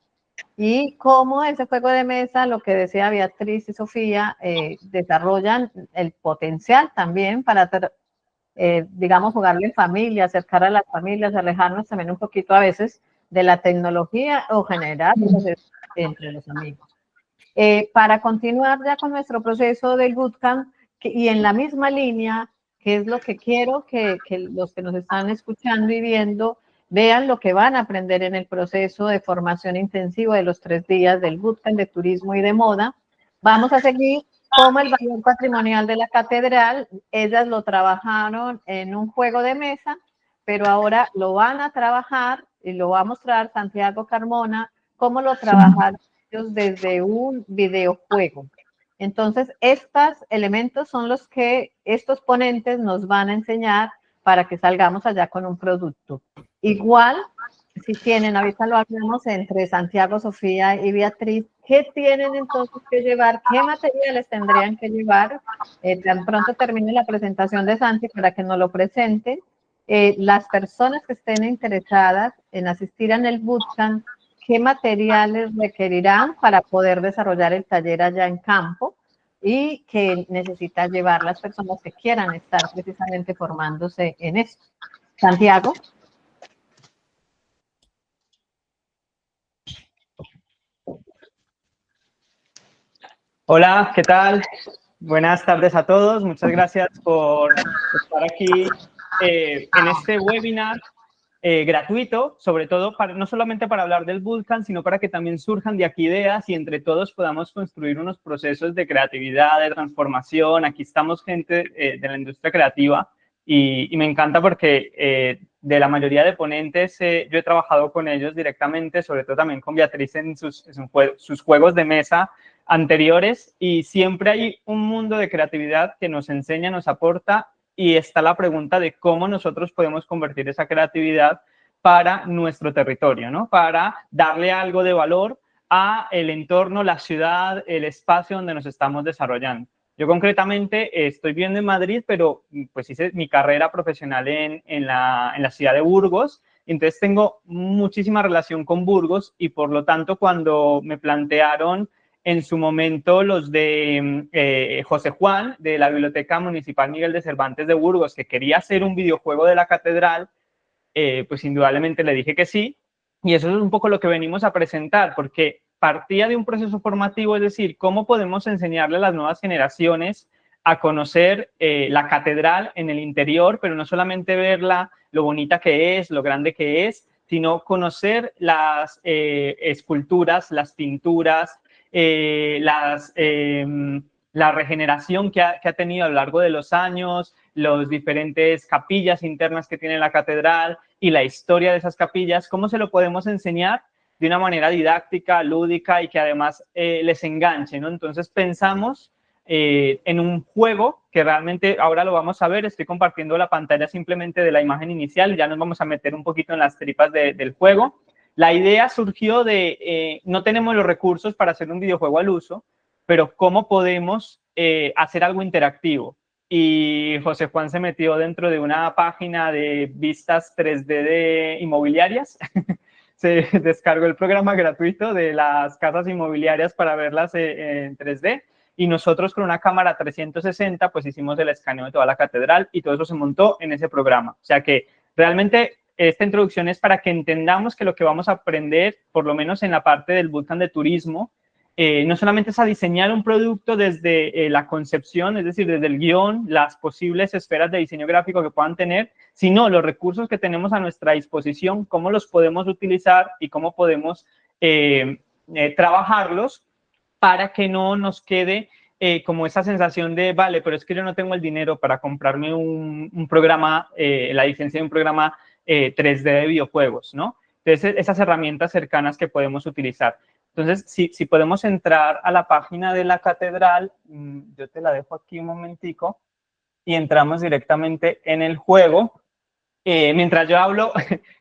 Y cómo ese juego de mesa, lo que decía Beatriz y Sofía, desarrollan el potencial también para digamos, jugarlo en familia, acercar a las familias, alejarnos también un poquito a veces de la tecnología o generar entre los amigos. Para continuar ya con nuestro proceso del bootcamp y en la misma línea, que es lo que quiero que los que nos están escuchando y viendo vean lo que van a aprender en el proceso de formación intensivo de los 3 días del bootcamp de turismo y de moda. Vamos a seguir como el valor patrimonial de la catedral. Ellas lo trabajaron en un juego de mesa, pero ahora lo van a trabajar y lo va a mostrar Santiago Carmona, cómo lo trabajaron ellos desde un videojuego. Entonces, estos elementos son los que estos ponentes nos van a enseñar para que salgamos allá con un producto. Igual, si tienen, ahorita lo hablamos entre Santiago, Sofía y Beatriz, ¿qué tienen entonces que llevar? ¿Qué materiales tendrían que llevar? Tan pronto termine la presentación de Santi para que nos lo presenten. Las personas que estén interesadas en asistir en el bootcamp, ¿qué materiales requerirán para poder desarrollar el taller allá en campo? Y que necesitan llevar las personas que quieran estar precisamente formándose en esto. Santiago. Hola, ¿qué tal? Buenas tardes a todos. Muchas gracias por estar aquí en este webinar gratuito, sobre todo no solamente para hablar del bootcamp, sino para que también surjan de aquí ideas y entre todos podamos construir unos procesos de creatividad, de transformación. Aquí estamos gente de la industria creativa y me encanta porque de la mayoría de ponentes yo he trabajado con ellos directamente, sobre todo también con Beatriz en sus juegos de mesa anteriores, y siempre hay un mundo de creatividad que nos enseña, nos aporta, y está la pregunta de cómo nosotros podemos convertir esa creatividad para nuestro territorio, ¿no? Para darle algo de valor a el entorno, la ciudad, el espacio donde nos estamos desarrollando. Yo concretamente estoy viviendo en Madrid, pero pues hice mi carrera profesional en la ciudad de Burgos, entonces tengo muchísima relación con Burgos, y por lo tanto cuando me plantearon en su momento los de José Juan, de la Biblioteca Municipal Miguel de Cervantes de Burgos, que quería hacer un videojuego de la catedral, pues indudablemente le dije que sí, y eso es un poco lo que venimos a presentar, porque partía de un proceso formativo, es decir, cómo podemos enseñarle a las nuevas generaciones a conocer la catedral en el interior, pero no solamente verla, lo bonita que es, lo grande que es, sino conocer las esculturas, las pinturas, la regeneración que ha tenido a lo largo de los años, las diferentes capillas internas que tiene la catedral y la historia de esas capillas, cómo se lo podemos enseñar de una manera didáctica, lúdica y que además les enganche, ¿no? Entonces pensamos en un juego que realmente ahora lo vamos a ver. Estoy compartiendo la pantalla simplemente de la imagen inicial, ya nos vamos a meter un poquito en las tripas del juego. La idea surgió de, no tenemos los recursos para hacer un videojuego al uso, pero ¿cómo podemos hacer algo interactivo? Y José Juan se metió dentro de una página de vistas 3D de inmobiliarias. Se descargó el programa gratuito de las casas inmobiliarias para verlas en 3D. Y nosotros con una cámara 360 pues hicimos el escaneo de toda la catedral y todo eso se montó en ese programa. O sea que realmente esta introducción es para que entendamos que lo que vamos a aprender, por lo menos en la parte del bootcamp de turismo, no solamente es a diseñar un producto desde la concepción, es decir, desde el guión, las posibles esferas de diseño gráfico que puedan tener, sino los recursos que tenemos a nuestra disposición, cómo los podemos utilizar y cómo podemos trabajarlos para que no nos quede como esa sensación de, vale, pero es que yo no tengo el dinero para comprarme un programa, la licencia de un programa 3D de videojuegos, ¿no? Entonces, esas herramientas cercanas que podemos utilizar. Entonces, si podemos entrar a la página de la catedral, yo te la dejo aquí un momentico, y entramos directamente en el juego. Mientras yo hablo,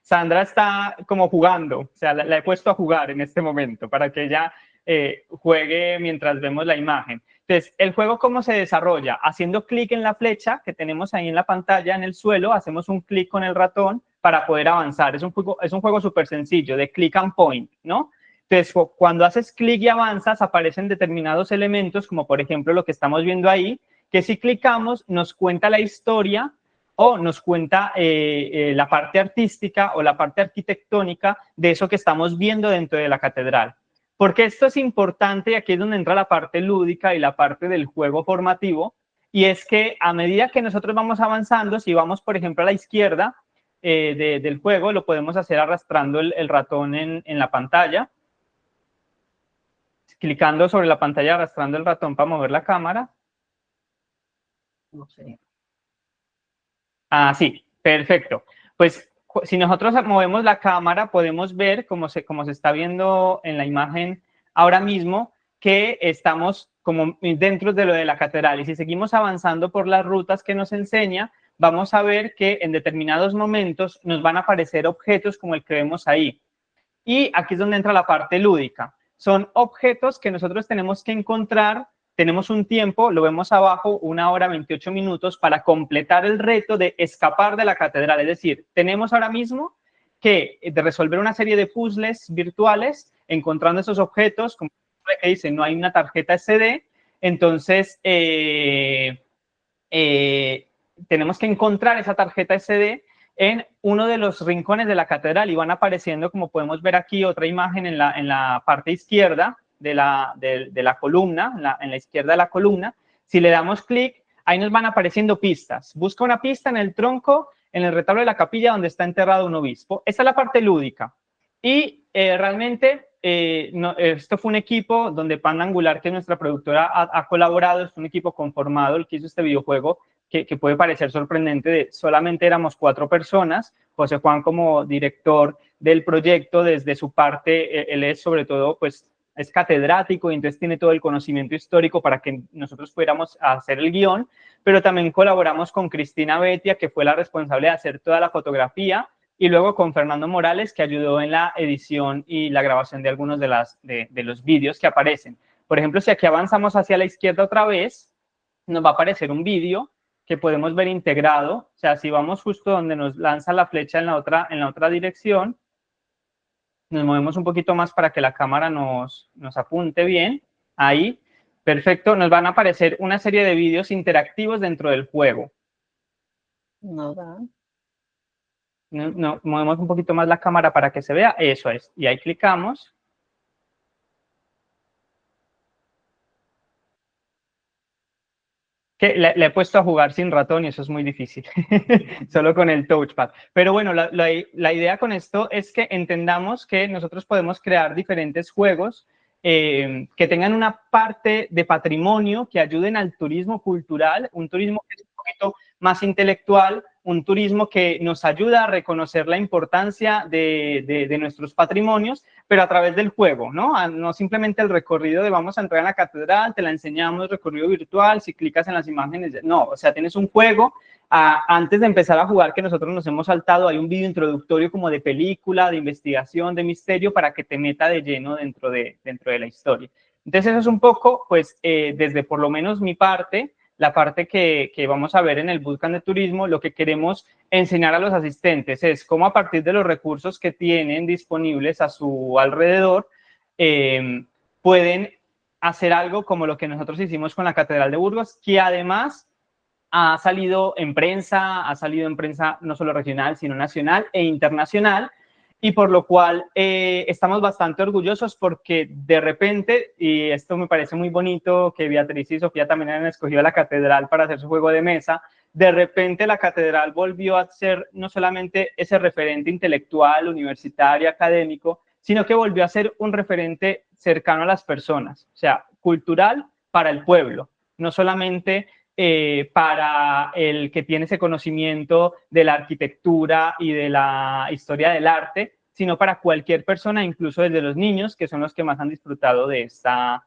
Sandra está como jugando, o sea, la he puesto a jugar en este momento para que ella juegue mientras vemos la imagen. Entonces, ¿el juego cómo se desarrolla? Haciendo clic en la flecha que tenemos ahí en la pantalla, en el suelo, hacemos un clic con el ratón para poder avanzar. Es un juego súper sencillo, de click and point, ¿no? Entonces, cuando haces clic y avanzas, aparecen determinados elementos, como por ejemplo lo que estamos viendo ahí, que si clicamos nos cuenta la historia o nos cuenta la parte artística o la parte arquitectónica de eso que estamos viendo dentro de la catedral. Porque esto es importante, y aquí es donde entra la parte lúdica y la parte del juego formativo, y es que a medida que nosotros vamos avanzando, si vamos, por ejemplo, a la izquierda del juego, lo podemos hacer arrastrando el ratón en la pantalla, clicando sobre la pantalla, arrastrando el ratón para mover la cámara. No sé. Ah, sí, perfecto. Pues si nosotros movemos la cámara, podemos ver, como se está viendo en la imagen ahora mismo, que estamos como dentro de lo de la catedral. Y si seguimos avanzando por las rutas que nos enseña, vamos a ver que en determinados momentos nos van a aparecer objetos como el que vemos ahí. Y aquí es donde entra la parte lúdica. Son objetos que nosotros tenemos que encontrar. Tenemos un tiempo, lo vemos abajo, 1 hora 28 minutos para completar el reto de escapar de la catedral. Es decir, tenemos ahora mismo que resolver una serie de puzzles virtuales encontrando esos objetos, como que dice, no hay una tarjeta SD, entonces tenemos que encontrar esa tarjeta SD en uno de los rincones de la catedral y van apareciendo, como podemos ver aquí, otra imagen en la parte izquierda de la columna, en la izquierda de la columna. Si le damos clic, ahí nos van apareciendo pistas. Busca una pista en el tronco, en el retablo de la capilla donde está enterrado un obispo. Esta es la parte lúdica. Y realmente esto fue un equipo donde Panda Angular, que es nuestra productora, ha colaborado. Es un equipo conformado el que hizo este videojuego, que puede parecer sorprendente. Solamente éramos 4 personas. José Juan como director del proyecto, desde su parte, él es sobre todo, pues, es catedrático y entonces tiene todo el conocimiento histórico para que nosotros fuéramos a hacer el guión, pero también colaboramos con Cristina Betia, que fue la responsable de hacer toda la fotografía, y luego con Fernando Morales, que ayudó en la edición y la grabación de algunos de los vídeos que aparecen. Por ejemplo, si aquí avanzamos hacia la izquierda otra vez, nos va a aparecer un vídeo que podemos ver integrado. O sea, si vamos justo donde nos lanza la flecha en la otra dirección, nos movemos un poquito más para que la cámara nos apunte bien. Ahí, perfecto. Nos van a aparecer una serie de vídeos interactivos dentro del juego. No da. No, movemos un poquito más la cámara para que se vea. Eso es. Y ahí clicamos. Que le he puesto a jugar sin ratón y eso es muy difícil, solo con el touchpad. Pero bueno, la idea con esto es que entendamos que nosotros podemos crear diferentes juegos que tengan una parte de patrimonio, que ayuden al turismo cultural, un turismo que es un poquito más intelectual, un turismo que nos ayuda a reconocer la importancia de nuestros patrimonios, pero a través del juego, ¿no? No simplemente el recorrido de vamos a entrar en la catedral, te la enseñamos, recorrido virtual, si clicas en las imágenes, no, o sea, tienes un juego. Antes de empezar a jugar, que nosotros nos hemos saltado, hay un video introductorio como de película, de investigación, de misterio, para que te meta de lleno dentro de la historia. Entonces, eso es un poco, pues, desde por lo menos mi parte, la parte que vamos a ver en el bootcamp de turismo. Lo que queremos enseñar a los asistentes es cómo, a partir de los recursos que tienen disponibles a su alrededor, pueden hacer algo como lo que nosotros hicimos con la Catedral de Burgos, que además ha salido en prensa no solo regional, sino nacional e internacional, y por lo cual estamos bastante orgullosos porque de repente, y esto me parece muy bonito, que Beatriz y Sofía también han escogido la Catedral para hacer su juego de mesa, de repente la Catedral volvió a ser no solamente ese referente intelectual, universitario, académico, sino que volvió a ser un referente cercano a las personas, o sea, cultural para el pueblo, no solamente para el que tiene ese conocimiento de la arquitectura y de la historia del arte, sino para cualquier persona, incluso desde los niños, que son los que más han disfrutado de esta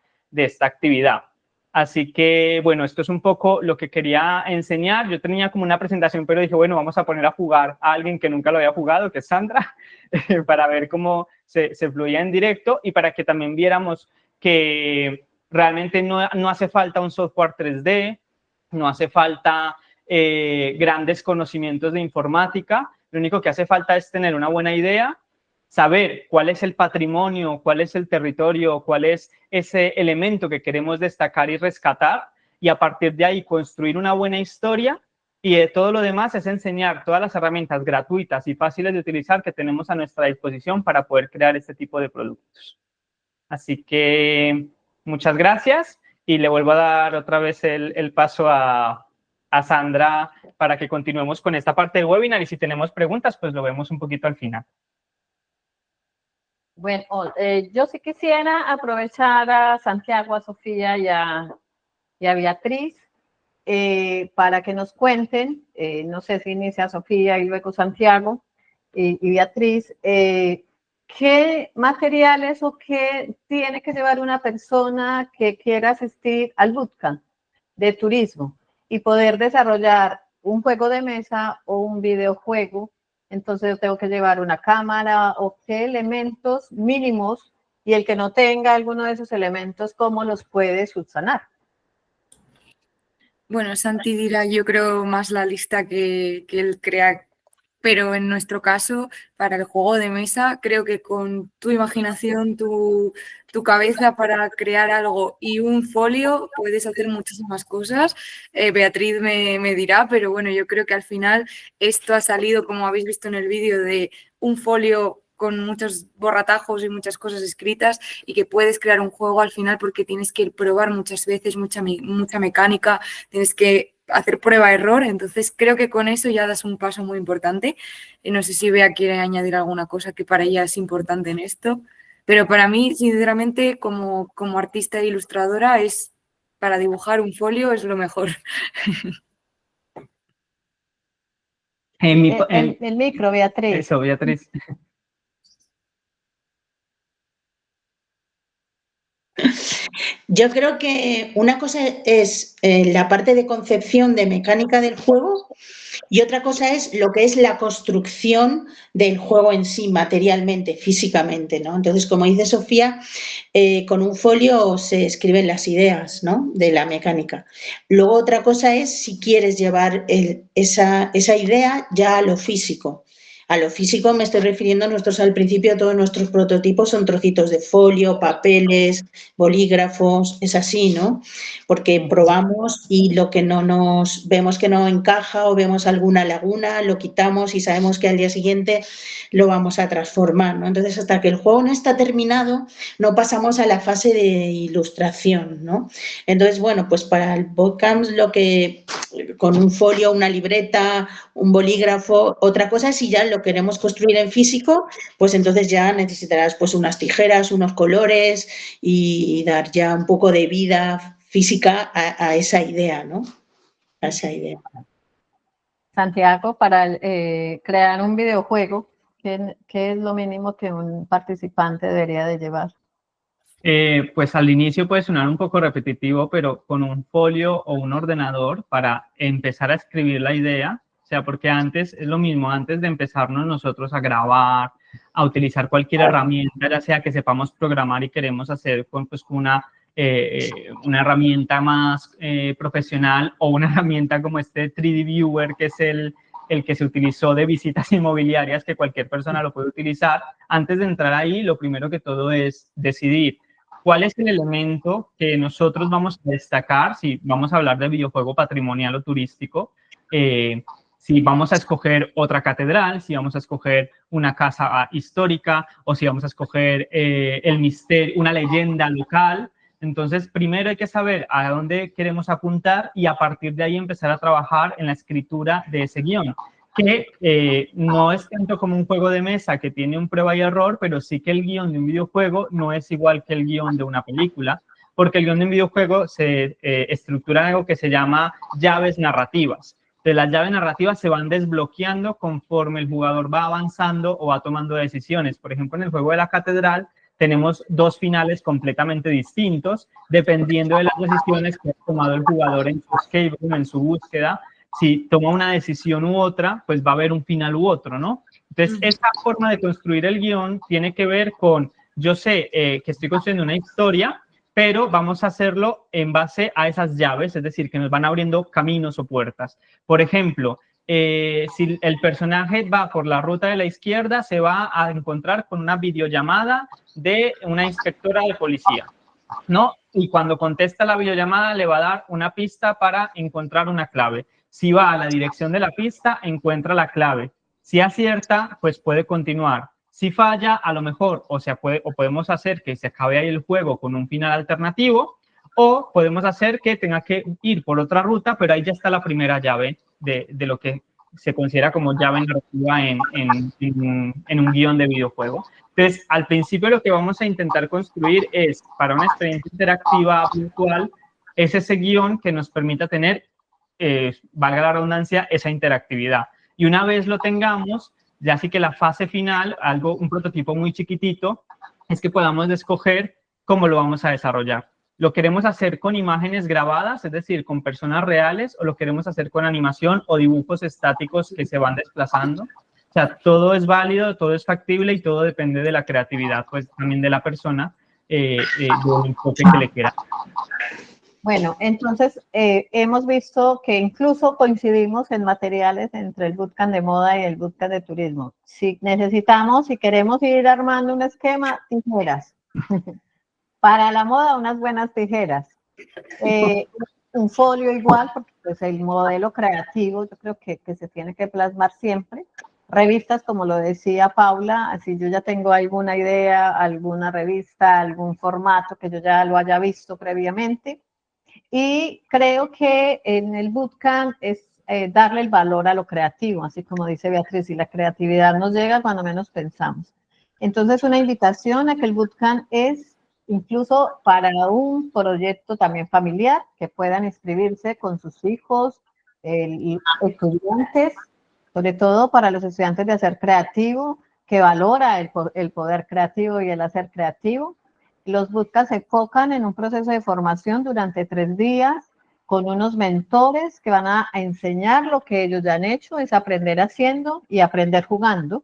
actividad. Así que, bueno, esto es un poco lo que quería enseñar. Yo tenía como una presentación, pero dije, bueno, vamos a poner a jugar a alguien que nunca lo había jugado, que es Sandra, para ver cómo se fluía en directo y para que también viéramos que realmente no hace falta un software 3D, no hace falta grandes conocimientos de informática, lo único que hace falta es tener una buena idea, saber cuál es el patrimonio, cuál es el territorio, cuál es ese elemento que queremos destacar y rescatar, y a partir de ahí construir una buena historia, y de todo lo demás es enseñar todas las herramientas gratuitas y fáciles de utilizar que tenemos a nuestra disposición para poder crear este tipo de productos. Así que muchas gracias. Y le vuelvo a dar otra vez el paso a Sandra para que continuemos con esta parte del webinar, y si tenemos preguntas, pues lo vemos un poquito al final. Bueno, yo sí quisiera aprovechar a Santiago, a Sofía y a Beatriz para que nos cuenten, no sé si inicia Sofía y luego Santiago y Beatriz, ¿qué materiales o qué tiene que llevar una persona que quiera asistir al bootcamp de turismo y poder desarrollar un juego de mesa o un videojuego? Entonces yo tengo que llevar una cámara o qué elementos mínimos, y el que no tenga alguno de esos elementos, ¿cómo los puede subsanar? Bueno, Santi dirá, yo creo, más la lista que él crea. Pero en nuestro caso, para el juego de mesa, creo que con tu imaginación, tu cabeza para crear algo y un folio, puedes hacer muchísimas cosas. Beatriz me dirá, pero bueno, yo creo que al final esto ha salido, como habéis visto en el vídeo, de un folio con muchos borratajos y muchas cosas escritas, y que puedes crear un juego al final porque tienes que probar muchas veces, mucha mecánica, tienes que hacer prueba-error. Entonces creo que con eso ya das un paso muy importante. No sé si Bea quiere añadir alguna cosa que para ella es importante en esto, pero para mí, sinceramente, como artista e ilustradora, es para dibujar un folio es lo mejor. El micro, Beatriz. Eso, Beatriz. Yo creo que una cosa es la parte de concepción de mecánica del juego, y otra cosa es lo que es la construcción del juego en sí, materialmente, físicamente, ¿no? Entonces, como dice Sofía, con un folio se escriben las ideas, ¿no?, de la mecánica. Luego otra cosa es si quieres llevar esa idea ya a lo físico. A lo físico me estoy refiriendo al principio todos nuestros prototipos son trocitos de folio, papeles, bolígrafos, es así, ¿no? Porque probamos y lo que vemos que no encaja o vemos alguna laguna, lo quitamos y sabemos que al día siguiente lo vamos a transformar, ¿no? Entonces, hasta que el juego no está terminado, no pasamos a la fase de ilustración, ¿no? Entonces, bueno, pues para el bootcamp con un folio, una libreta, un bolígrafo, otra cosa, si ya lo queremos construir en físico, pues entonces ya necesitarás pues unas tijeras, unos colores y dar ya un poco de vida física a esa idea, ¿no? A esa idea. Santiago, para crear un videojuego, ¿qué es lo mínimo que un participante debería de llevar? Pues al inicio puede sonar un poco repetitivo, pero con un folio o un ordenador para empezar a escribir la idea, o sea, porque antes es lo mismo, antes de empezarnos nosotros a grabar, a utilizar cualquier herramienta, ya sea que sepamos programar y queremos hacer con una herramienta más profesional, o una herramienta como este 3D Viewer, que es el que se utilizó de visitas inmobiliarias, que cualquier persona lo puede utilizar. Antes de entrar ahí, lo primero que todo es decidir cuál es el elemento que nosotros vamos a destacar si vamos a hablar de videojuego patrimonial o turístico, si vamos a escoger otra catedral, si vamos a escoger una casa histórica o si vamos a escoger el misterio, una leyenda local. Entonces, primero hay que saber a dónde queremos apuntar y a partir de ahí empezar a trabajar en la escritura de ese guión, que no es tanto como un juego de mesa que tiene un prueba y error, pero sí que el guión de un videojuego no es igual que el guión de una película, porque el guión de un videojuego se estructura en algo que se llama llaves narrativas. De las llaves narrativas se van desbloqueando conforme el jugador va avanzando o va tomando decisiones. Por ejemplo, en el juego de la catedral tenemos dos finales completamente distintos, dependiendo de las decisiones que ha tomado el jugador en su escape room, en su búsqueda. Si toma una decisión u otra, pues va a haber un final u otro, ¿no? Entonces, esa forma de construir el guión tiene que ver con, yo sé que estoy construyendo una historia, pero vamos a hacerlo en base a esas llaves, es decir, que nos van abriendo caminos o puertas. Por ejemplo, si el personaje va por la ruta de la izquierda, se va a encontrar con una videollamada de una inspectora de policía, ¿no? Y cuando contesta la videollamada le va a dar una pista para encontrar una clave. Si va a la dirección de la pista, encuentra la clave. Si acierta, pues puede continuar. Si falla, a lo mejor o podemos hacer que se acabe ahí el juego con un final alternativo, o podemos hacer que tenga que ir por otra ruta, pero ahí ya está la primera llave de lo que se considera como llave narrativa en un guión de videojuego. Entonces, al principio lo que vamos a intentar construir es, para una experiencia interactiva virtual, es ese guión que nos permita tener, valga la redundancia, esa interactividad. Y una vez lo tengamos, ya sí que la fase final, un prototipo muy chiquitito, es que podamos escoger cómo lo vamos a desarrollar. ¿Lo queremos hacer con imágenes grabadas, es decir, con personas reales, o lo queremos hacer con animación o dibujos estáticos que se van desplazando? O sea, todo es válido, todo es factible y todo depende de la creatividad, pues también de la persona, del enfoque que le quiera. Bueno, entonces hemos visto que incluso coincidimos en materiales entre el bootcamp de moda y el bootcamp de turismo. Si necesitamos, si queremos ir armando un esquema, tijeras. Para la moda, unas buenas tijeras. Un folio igual, porque pues, el modelo creativo yo creo que se tiene que plasmar siempre. Revistas, como lo decía Paula, si yo ya tengo alguna idea, alguna revista, algún formato que yo ya lo haya visto previamente. Y creo que en el bootcamp es darle el valor a lo creativo, así como dice Beatriz, y la creatividad nos llega cuando menos pensamos. Entonces, una invitación a que el bootcamp es incluso para un proyecto también familiar, que puedan inscribirse con sus hijos, estudiantes, sobre todo para los estudiantes de hacer creativo, que valora el poder creativo y el hacer creativo. Los bootcamps se enfocan en un proceso de formación durante 3 días con unos mentores que van a enseñar lo que ellos ya han hecho, es aprender haciendo y aprender jugando,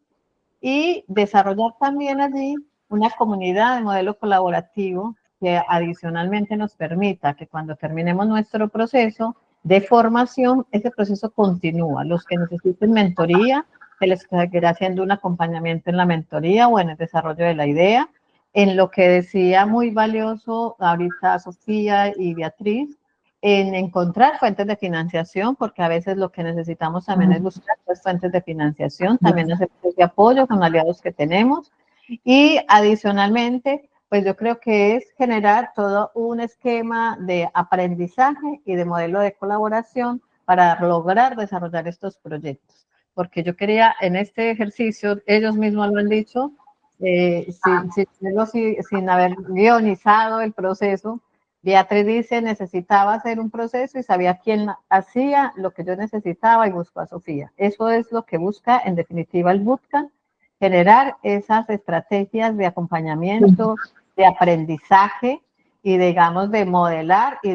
y desarrollar también allí una comunidad de modelo colaborativo que adicionalmente nos permita que cuando terminemos nuestro proceso de formación, ese proceso continúa. Los que necesiten mentoría, se les seguirá haciendo un acompañamiento en la mentoría o en el desarrollo de la idea. En lo que decía muy valioso ahorita Sofía y Beatriz, en encontrar fuentes de financiación, porque a veces lo que necesitamos también es buscar pues, fuentes de financiación, también hacer ese apoyo con aliados que tenemos. Y adicionalmente, pues yo creo que es generar todo un esquema de aprendizaje y de modelo de colaboración para lograr desarrollar estos proyectos. Porque yo quería, en este ejercicio, ellos mismos lo han dicho, sin haber guionizado el proceso, Beatriz dice, necesitaba hacer un proceso y sabía quién hacía lo que yo necesitaba y buscó a Sofía. Eso es lo que busca, en definitiva, el bootcamp, generar esas estrategias de acompañamiento, de aprendizaje y, digamos, de modelar y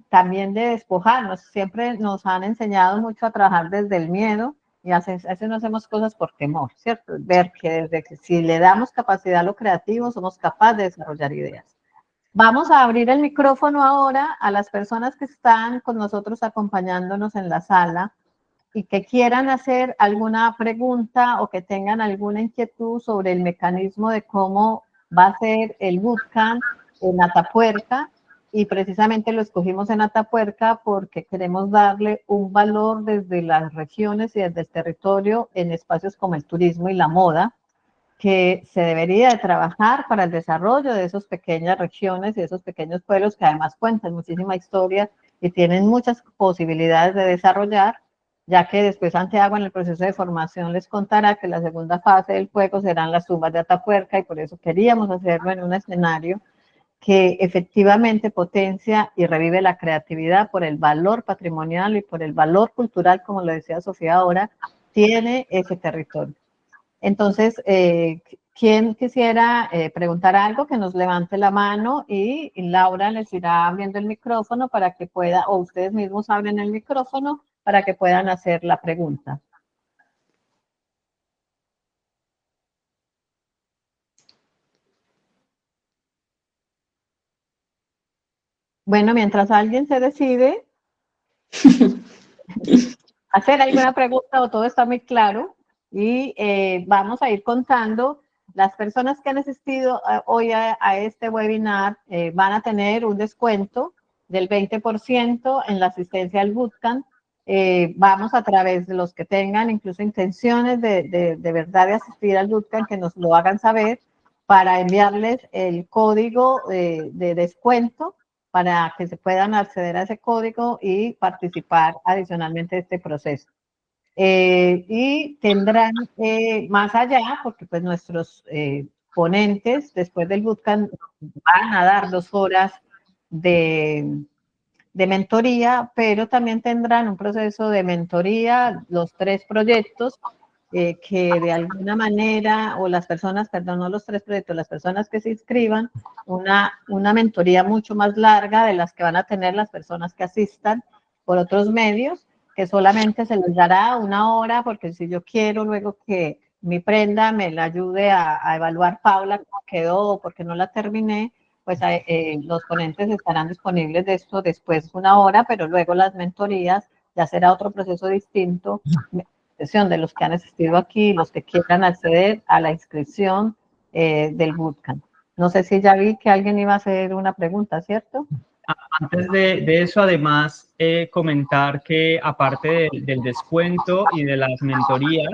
también de despojarnos. Siempre nos han enseñado mucho a trabajar desde el miedo y a veces no hacemos cosas por temor, ¿cierto? Ver que desde que si le damos capacidad a lo creativo, somos capaces de desarrollar ideas. Vamos a abrir el micrófono ahora a las personas que están con nosotros acompañándonos en la sala y que quieran hacer alguna pregunta o que tengan alguna inquietud sobre el mecanismo de cómo va a ser el bootcamp en Atapuerca, y precisamente lo escogimos en Atapuerca porque queremos darle un valor desde las regiones y desde el territorio en espacios como el turismo y la moda, que se debería de trabajar para el desarrollo de esas pequeñas regiones y de esos pequeños pueblos que además cuentan muchísima historia y tienen muchas posibilidades de desarrollar, ya que después Santiago en el proceso de formación les contará que la segunda fase del juego serán las tumbas de Atapuerca, y por eso queríamos hacerlo en un escenario que efectivamente potencia y revive la creatividad por el valor patrimonial y por el valor cultural, como lo decía Sofía ahora, tiene ese territorio. Entonces, ¿quién quisiera preguntar algo? Que nos levante la mano, y Laura les irá abriendo el micrófono para que pueda, o ustedes mismos abren el micrófono para que puedan hacer la pregunta. Bueno, mientras alguien se decide hacer alguna pregunta o todo está muy claro, y vamos a ir contando. Las personas que han asistido hoy a este webinar van a tener un descuento del 20% en la asistencia al bootcamp. Vamos a través de los que tengan incluso intenciones de verdad de asistir al bootcamp, que nos lo hagan saber, para enviarles el código de descuento para que se puedan acceder a ese código y participar adicionalmente de este proceso. Y tendrán más allá, porque pues nuestros ponentes después del bootcamp van a dar 2 horas de mentoría, pero también tendrán un proceso de mentoría, los 3 proyectos, que de alguna manera, o las personas, perdón, no los 3 proyectos, las personas que se inscriban, una mentoría mucho más larga de las que van a tener las personas que asistan por otros medios, que solamente se les dará 1 hora, porque si yo quiero luego que mi prenda me la ayude a evaluar Paula cómo quedó, porque no la terminé, pues los ponentes estarán disponibles de esto después 1 hora, pero luego las mentorías ya será otro proceso distinto, de los que han asistido aquí, los que quieran acceder a la inscripción del bootcamp. No sé si ya vi que alguien iba a hacer una pregunta, ¿cierto? Antes de eso, además, comentar que aparte del descuento y de las mentorías,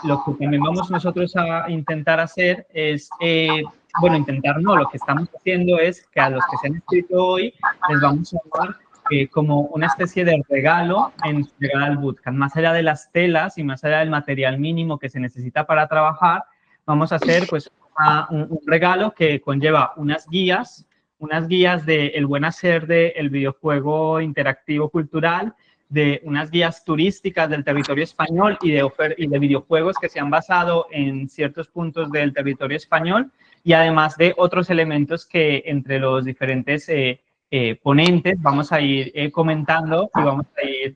lo que también vamos nosotros a intentar hacer es, bueno, intentar no, lo que estamos haciendo es que a los que se han inscrito hoy les vamos a dar como una especie de regalo en su llegada al bootcamp. Más allá de las telas y más allá del material mínimo que se necesita para trabajar, vamos a hacer pues un regalo que conlleva unas guías de el buen hacer del videojuego interactivo cultural, de unas guías turísticas del territorio español y de videojuegos que se han basado en ciertos puntos del territorio español, y además de otros elementos que entre los diferentes ponentes vamos a ir comentando y vamos a ir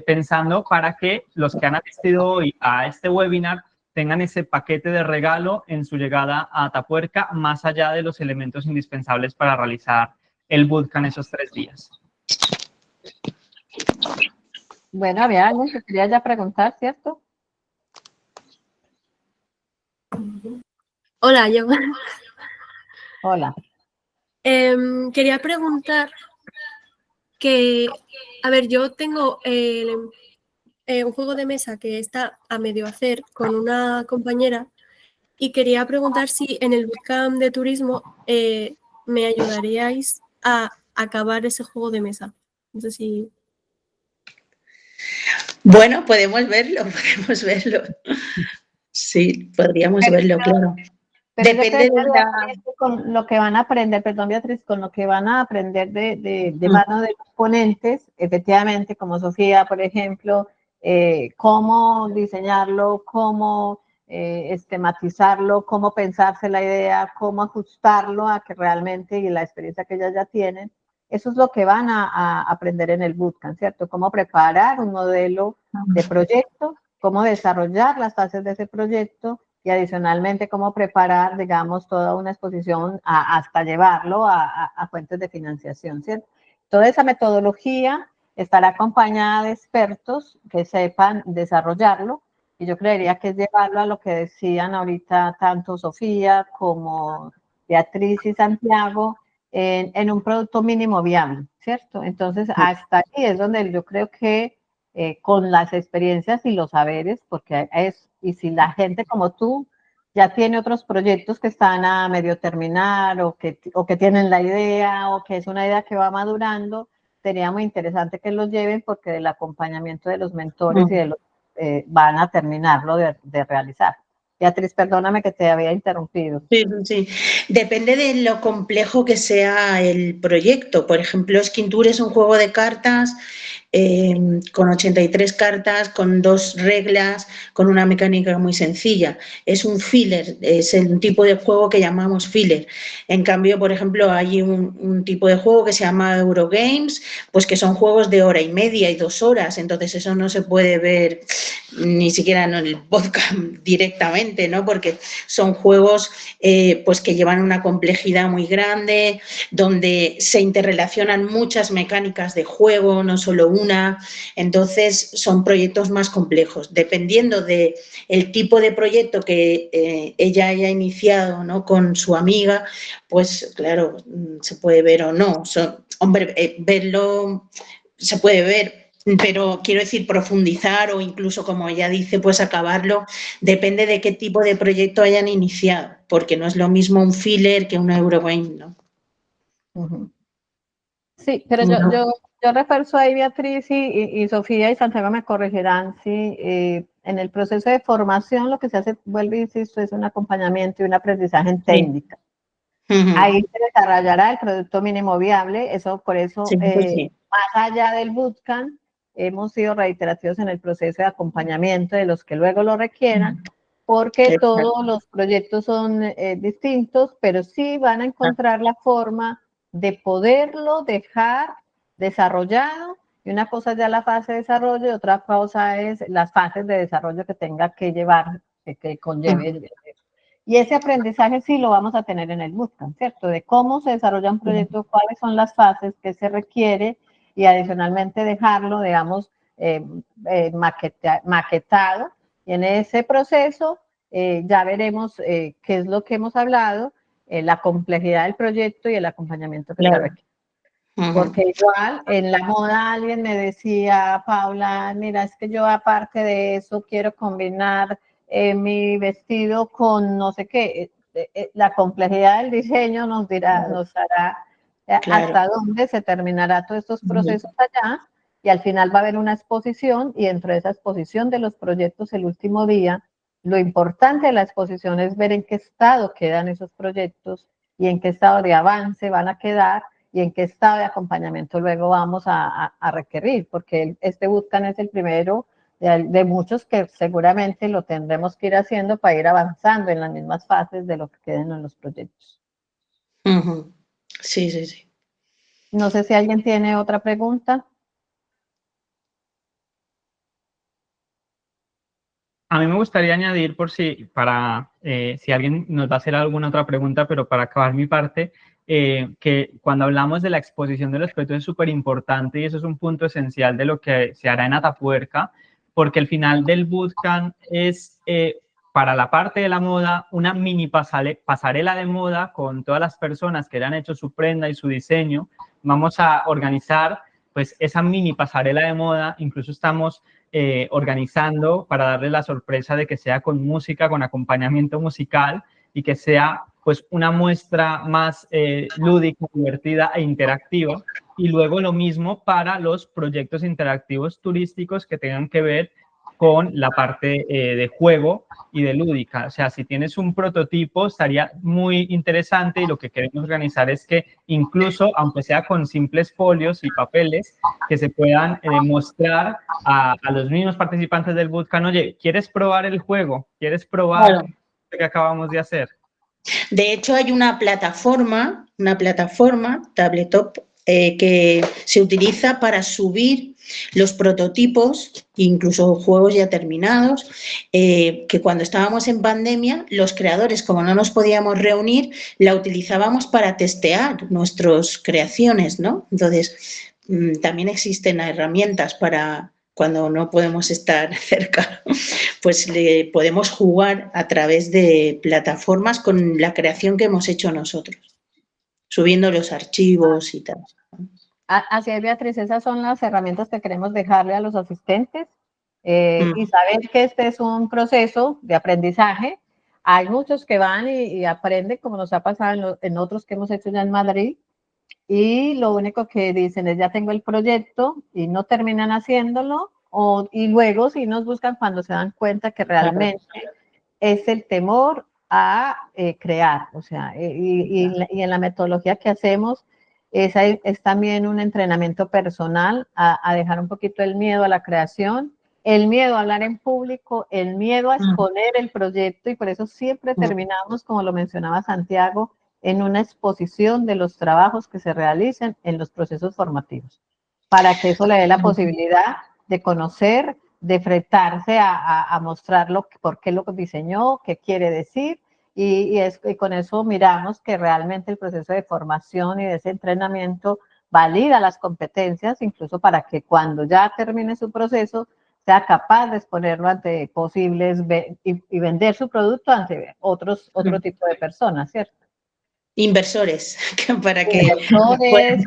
pensando para que los que han asistido hoy a este webinar tengan ese paquete de regalo en su llegada a Atapuerca, más allá de los elementos indispensables para realizar el bootcamp esos 3 días. Bueno, había alguien que quería ya preguntar, ¿cierto? Hola, yo. Hola. Quería preguntar que, a ver, yo tengo un juego de mesa que está a medio hacer con una compañera, y quería preguntar si en el bootcamp de turismo me ayudaríais a acabar ese juego de mesa. No sé si... Bueno, podemos verlo. Sí, podríamos verlo, claro. Pero Depende de la... con lo que van a aprender, perdón Beatriz, con lo que van a aprender de mano de los ponentes, efectivamente, como Sofía, por ejemplo, cómo diseñarlo, cómo esquematizarlo, cómo pensarse la idea, cómo ajustarlo a que realmente, y la experiencia que ellas ya tienen, eso es lo que van a aprender en el bootcamp, ¿cierto? Cómo preparar un modelo de proyecto, cómo desarrollar las fases de ese proyecto, y adicionalmente cómo preparar, digamos, toda una exposición hasta llevarlo a fuentes de financiación, ¿cierto? Toda esa metodología estará acompañada de expertos que sepan desarrollarlo, Y yo creería que es llevarlo a lo que decían ahorita tanto Sofía como Beatriz y Santiago, en un producto mínimo viable, ¿cierto? Entonces, hasta ahí es donde yo creo que con las experiencias y los saberes, porque y si la gente como tú ya tiene otros proyectos que están a medio terminar o que tienen la idea o que es una idea que va madurando, sería muy interesante que los lleven porque del acompañamiento de los mentores y de los van a terminarlo de realizar. Beatriz, perdóname que te había interrumpido. Sí, sí. Depende de lo complejo que sea el proyecto. Por ejemplo, Skin Tour es un juego de cartas con 83 cartas, con 2 reglas, con una mecánica muy sencilla. Es un filler, es el tipo de juego que llamamos filler. En cambio, por ejemplo, hay un tipo de juego que se llama Eurogames, pues que son juegos de 1h30 y 2 horas, entonces eso no se puede ver ni siquiera en el podcast directamente, ¿no? Porque son juegos pues que llevan una complejidad muy grande, donde se interrelacionan muchas mecánicas de juego, no solo una, entonces son proyectos más complejos. Dependiendo del tipo de proyecto que ella haya iniciado, ¿no?, con su amiga, pues claro, se puede ver o no. Hombre, verlo se puede ver, pero quiero decir, profundizar o incluso, como ella dice, pues acabarlo, depende de qué tipo de proyecto hayan iniciado, porque no es lo mismo un filler que un Eurogame, ¿no? Sí, pero yo refuerzo ahí, Beatriz y Sofía y Santiago me corregirán, si en el proceso de formación lo que se hace, vuelvo e insisto, es un acompañamiento y un aprendizaje en técnica. Ahí se desarrollará el producto mínimo viable, por eso, más allá del bootcamp, hemos sido reiterativos en el proceso de acompañamiento de los que luego lo requieran, porque todos los proyectos son distintos, pero sí van a encontrar la forma de poderlo dejar desarrollado, y una cosa es ya la fase de desarrollo y otra cosa es las fases de desarrollo que tenga que llevar, que conlleve. Y ese aprendizaje sí lo vamos a tener en el bootcamp, ¿cierto? De cómo se desarrolla un proyecto, cuáles son las fases que se requiere y adicionalmente dejarlo, digamos, maquetado. Y en ese proceso ya veremos qué es lo que hemos hablado, la complejidad del proyecto y el acompañamiento que se requiere. Porque igual en la moda alguien me decía, Paula, mira, es que yo aparte de eso quiero combinar mi vestido con no sé qué. La complejidad del diseño nos hará hasta dónde se terminará todos estos procesos allá, y al final va a haber una exposición, y dentro de esa exposición de los proyectos el último día, lo importante de la exposición es ver en qué estado quedan esos proyectos y en qué estado de avance van a quedar y en qué estado de acompañamiento luego vamos a requerir, porque este bootcamp es el primero de muchos que seguramente lo tendremos que ir haciendo para ir avanzando en las mismas fases de lo que queden en los proyectos. Sí, sí, sí. No sé si alguien tiene otra pregunta. A mí me gustaría añadir, si alguien nos va a hacer alguna otra pregunta, pero para acabar mi parte, que cuando hablamos de la exposición de los proyectos es súper importante, y eso es un punto esencial de lo que se hará en Atapuerca, porque el final del bootcamp es, para la parte de la moda, una mini pasarela de moda con todas las personas que han hecho su prenda y su diseño. Vamos a organizar pues esa mini pasarela de moda. Incluso estamos organizando para darle la sorpresa de que sea con música, con acompañamiento musical, y que sea pues una muestra más lúdica, divertida e interactiva. Y luego lo mismo para los proyectos interactivos turísticos que tengan que ver con la parte de juego y de lúdica. O sea, si tienes un prototipo, estaría muy interesante, y lo que queremos organizar es que incluso, aunque sea con simples folios y papeles, que se puedan mostrar a los mismos participantes del bootcamp: oye, ¿quieres probar el juego? ¿Quieres probar lo que acabamos de hacer? De hecho, hay una plataforma, Tabletop, que se utiliza para subir los prototipos, incluso juegos ya terminados, que cuando estábamos en pandemia, los creadores, como no nos podíamos reunir, la utilizábamos para testear nuestras creaciones, ¿no? Entonces, también existen herramientas para cuando no podemos estar cerca, pues podemos jugar a través de plataformas con la creación que hemos hecho nosotros, subiendo los archivos y tal. Así es, Beatriz, esas son las herramientas que queremos dejarle a los asistentes y saber que este es un proceso de aprendizaje. Hay muchos que van y aprenden, como nos ha pasado en otros que hemos hecho ya en Madrid, y lo único que dicen es ya tengo el proyecto y no terminan haciéndolo, y luego sí nos buscan cuando se dan cuenta que realmente es el temor a crear, o sea, y en la metodología que hacemos es también un entrenamiento personal a dejar un poquito el miedo a la creación, el miedo a hablar en público, el miedo a exponer el proyecto, y por eso siempre terminamos, como lo mencionaba Santiago, en una exposición de los trabajos que se realicen en los procesos formativos, para que eso le dé la posibilidad de conocer, de enfrentarse a mostrar por qué lo diseñó, qué quiere decir, y con eso miramos que realmente el proceso de formación y de ese entrenamiento valida las competencias, incluso para que cuando ya termine su proceso sea capaz de exponerlo ante posibles y vender su producto ante otro tipo de personas, ¿cierto? Inversores, para que inversores,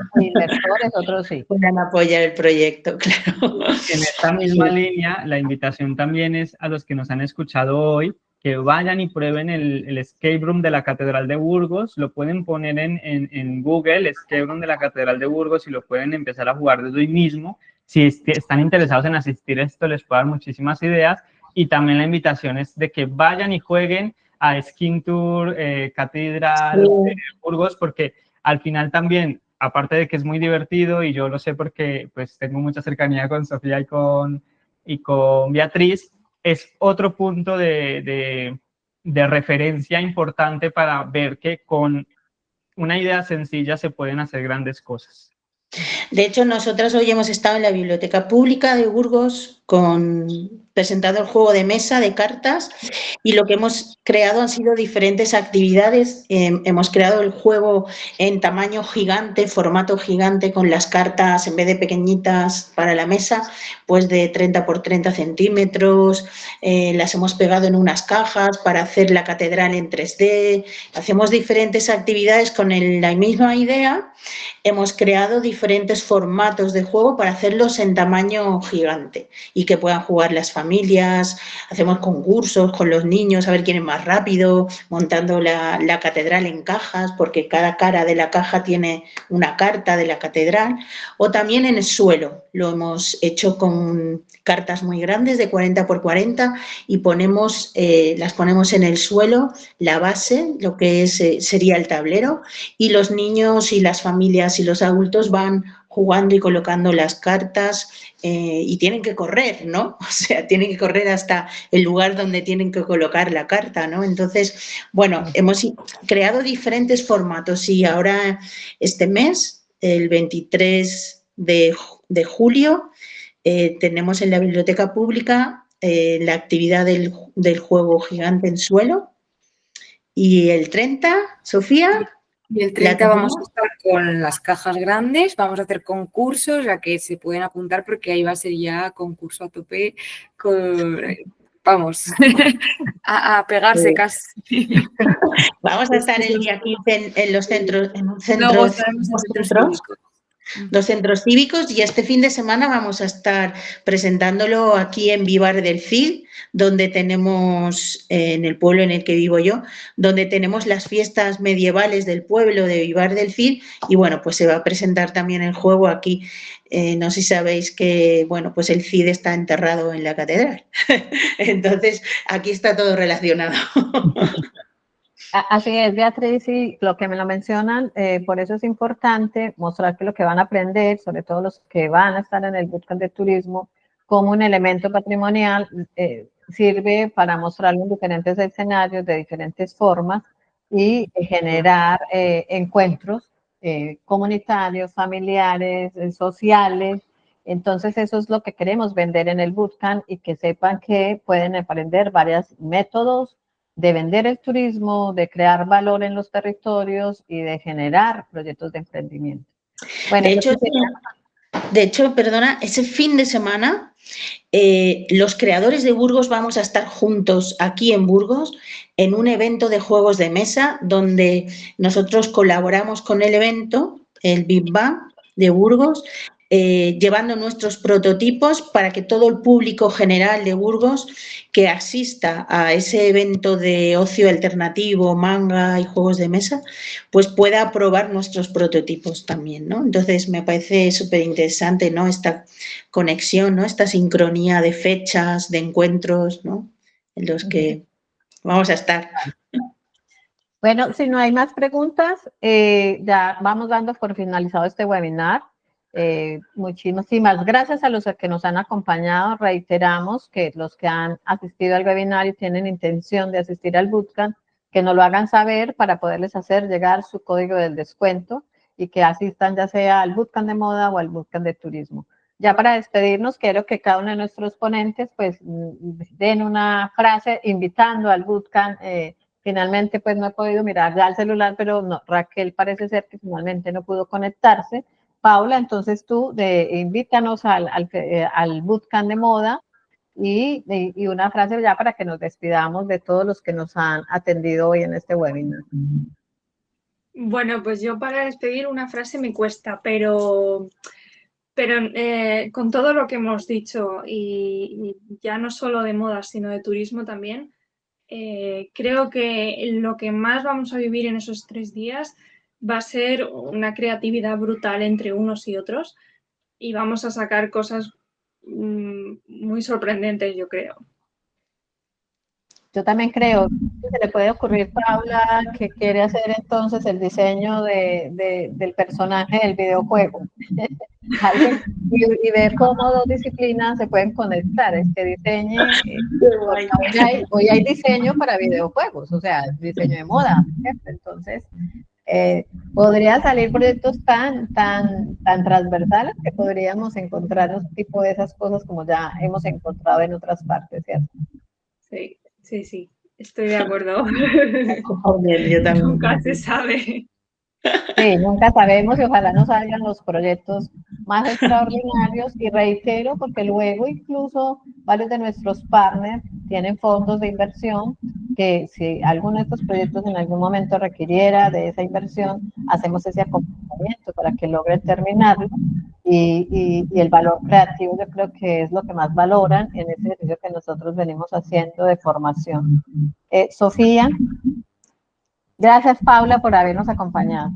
otros sí. Puedan apoyar el proyecto, claro. En esta misma línea, la invitación también es a los que nos han escuchado hoy, que vayan y prueben el Escape Room de la Catedral de Burgos. Lo pueden poner en Google, Escape Room de la Catedral de Burgos, y lo pueden empezar a jugar desde hoy mismo. Si están interesados en asistir a esto, les puedo dar muchísimas ideas. Y también la invitación es de que vayan y jueguen a Skin Tour, Catedral, Burgos, porque al final también, aparte de que es muy divertido, y yo lo sé porque pues tengo mucha cercanía con Sofía y con Beatriz, es otro punto de referencia importante para ver que con una idea sencilla se pueden hacer grandes cosas. De hecho, nosotras hoy hemos estado en la Biblioteca Pública de Burgos presentando el juego de mesa de cartas, y lo que hemos creado han sido diferentes actividades. Hemos creado el juego en tamaño gigante, formato gigante, con las cartas en vez de pequeñitas para la mesa, pues de 30 por 30 centímetros. Las hemos pegado en unas cajas para hacer la catedral en 3D. Hacemos diferentes actividades con la misma idea. Hemos creado diferentes formatos de juego para hacerlos en tamaño gigante y que puedan jugar las familias. Hacemos concursos con los niños a ver quién es más rápido, montando la catedral en cajas, porque cada cara de la caja tiene una carta de la catedral. O también en el suelo. Lo hemos hecho con cartas muy grandes de 40 por 40 y las ponemos en el suelo, la base, lo que sería el tablero, y los niños y las familias y los adultos van jugando y colocando las cartas y tienen que correr, ¿no? O sea, tienen que correr hasta el lugar donde tienen que colocar la carta, ¿no? Entonces, bueno, hemos creado diferentes formatos y ahora este mes, el 23 de julio, tenemos en la Biblioteca Pública la actividad del juego gigante en suelo, y el 30, Sofía... Y el 30 vamos a estar con las cajas grandes, vamos a hacer concursos a que se pueden apuntar, porque ahí va a ser ya concurso a tope, vamos, a pegarse casi. Vamos a estar el día 15 en los centros, los centros cívicos, y este fin de semana vamos a estar presentándolo aquí en Vivar del Cid, donde tenemos, en el pueblo en el que vivo yo, donde tenemos las fiestas medievales del pueblo de Vivar del Cid, y bueno, pues se va a presentar también el juego aquí. No sé si sabéis que, bueno, pues el Cid está enterrado en la catedral. Entonces, aquí está todo relacionado. Así es, Beatriz, y lo que me lo mencionan, por eso es importante mostrar que lo que van a aprender, sobre todo los que van a estar en el bootcamp de turismo, como un elemento patrimonial, sirve para mostrarlo en diferentes escenarios, de diferentes formas, y generar encuentros comunitarios, familiares, sociales. Entonces eso es lo que queremos vender en el bootcamp, y que sepan que pueden aprender varios métodos de vender el turismo, de crear valor en los territorios y de generar proyectos de emprendimiento. Bueno, de hecho, perdona, ese fin de semana Los creadores de Burgos vamos a estar juntos aquí en Burgos en un evento de juegos de mesa donde nosotros colaboramos con el evento, el Big Bang de Burgos, llevando nuestros prototipos para que todo el público general de Burgos que asista a ese evento de ocio alternativo, manga y juegos de mesa, pues pueda probar nuestros prototipos también, ¿no? Entonces me parece súper interesante, ¿no? Esta conexión, ¿no? Esta sincronía de fechas, de encuentros, ¿no? En los que vamos a estar. Bueno, si no hay más preguntas, ya vamos dando por finalizado este webinar. Muchísimas gracias a los que nos han acompañado. Reiteramos que los que han asistido al webinar y tienen intención de asistir al bootcamp, que nos lo hagan saber para poderles hacer llegar su código del descuento y que asistan ya sea al bootcamp de moda o al bootcamp de turismo. Ya para despedirnos, quiero que cada uno de nuestros ponentes pues den una frase invitando al bootcamp. Finalmente pues no he podido mirar ya el celular, pero no, Raquel parece ser que finalmente no pudo conectarse. Paula, entonces tú invítanos al bootcamp de moda y una frase ya para que nos despidamos de todos los que nos han atendido hoy en este webinar. Bueno, pues yo para despedir una frase me cuesta, pero con todo lo que hemos dicho y ya no solo de moda, sino de turismo también, creo que lo que más vamos a vivir en esos 3 días va a ser una creatividad brutal entre unos y otros y vamos a sacar cosas muy sorprendentes, yo creo. Yo también creo que se le puede ocurrir a Paula que quiere hacer entonces el diseño del personaje del videojuego y ver cómo 2 disciplinas se pueden conectar, es que diseñe, hoy hay diseño para videojuegos, o sea, diseño de moda, ¿cierto? Entonces podría salir proyectos tan transversales que podríamos encontrar un tipo de esas cosas como ya hemos encontrado en otras partes, ¿cierto? Sí, estoy de acuerdo. Yo también. Nunca se sabe. Sí, nunca sabemos y ojalá nos salgan los proyectos más extraordinarios y reitero porque luego incluso varios de nuestros partners tienen fondos de inversión que si alguno de estos proyectos en algún momento requiriera de esa inversión, hacemos ese acompañamiento para que logren terminarlo y el valor creativo yo creo que es lo que más valoran en ese ejercicio que nosotros venimos haciendo de formación. Sofía. Gracias, Paula, por habernos acompañado.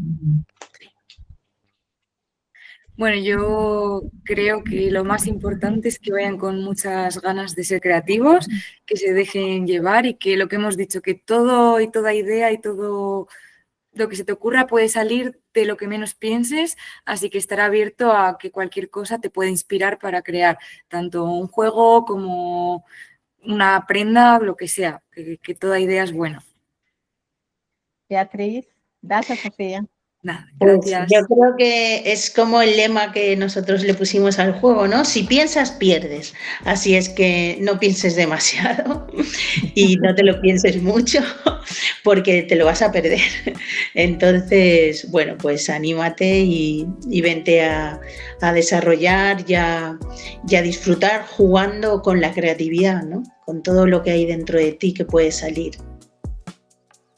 Bueno, yo creo que lo más importante es que vayan con muchas ganas de ser creativos, que se dejen llevar y que lo que hemos dicho, que todo y toda idea y todo lo que se te ocurra puede salir de lo que menos pienses, así que estar abierto a que cualquier cosa te pueda inspirar para crear tanto un juego como una prenda, lo que sea, que toda idea es buena. Beatriz, gracias, Sofía. Nada, gracias. Pues yo creo que es como el lema que nosotros le pusimos al juego, ¿no? Si piensas, pierdes. Así es que no pienses demasiado y no te lo pienses mucho porque te lo vas a perder. Entonces, bueno, pues anímate y vente a desarrollar y a disfrutar jugando con la creatividad, ¿no? Con todo lo que hay dentro de ti que puede salir.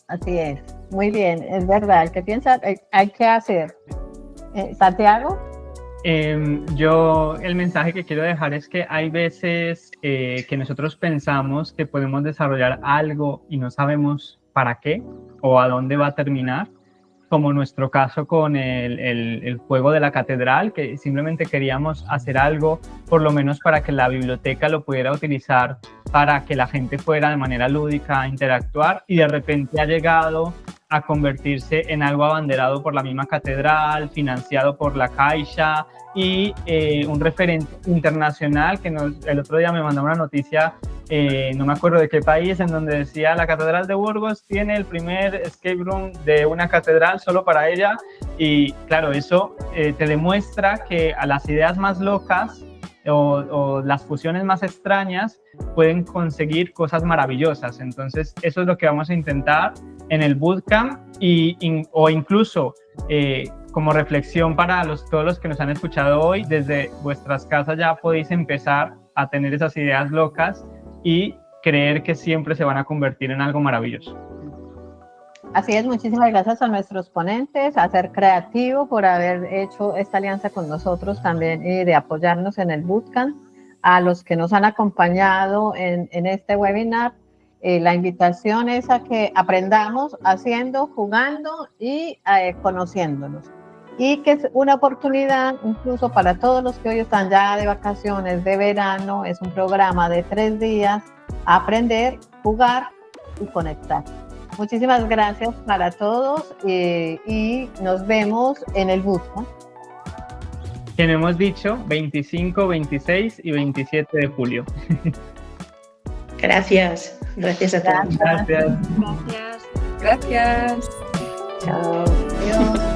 Así es. Muy bien, es verdad, el que piensa hay que hacer. Santiago. Yo el mensaje que quiero dejar es que hay veces que nosotros pensamos que podemos desarrollar algo y no sabemos para qué o a dónde va a terminar, como nuestro caso con el juego de la catedral, que simplemente queríamos hacer algo por lo menos para que la biblioteca lo pudiera utilizar para que la gente fuera de manera lúdica a interactuar y de repente ha llegado a convertirse en algo abanderado por la misma catedral, financiado por la Caixa y un referente internacional que el otro día me mandó una noticia, no me acuerdo de qué país, en donde decía la Catedral de Burgos tiene el primer escape room de una catedral solo para ella y claro, eso te demuestra que a las ideas más locas o las fusiones más extrañas pueden conseguir cosas maravillosas. Entonces eso es lo que vamos a intentar en el bootcamp o incluso como reflexión para todos los que nos han escuchado hoy, desde vuestras casas ya podéis empezar a tener esas ideas locas y creer que siempre se van a convertir en algo maravilloso. Así es, muchísimas gracias a nuestros ponentes, a Ser Creativo por haber hecho esta alianza con nosotros también y de apoyarnos en el Bootcamp, a los que nos han acompañado en este webinar. La invitación es a que aprendamos haciendo, jugando y conociéndonos. Y que es una oportunidad incluso para todos los que hoy están ya de vacaciones de verano. Es un programa de 3 días, aprender, jugar y conectar. Muchísimas gracias para todos y nos vemos en el Bootcamp. Que hemos dicho 25, 26 y 27 de julio. Gracias. Gracias a todos. Gracias. Gracias. Gracias. Chao. Adiós.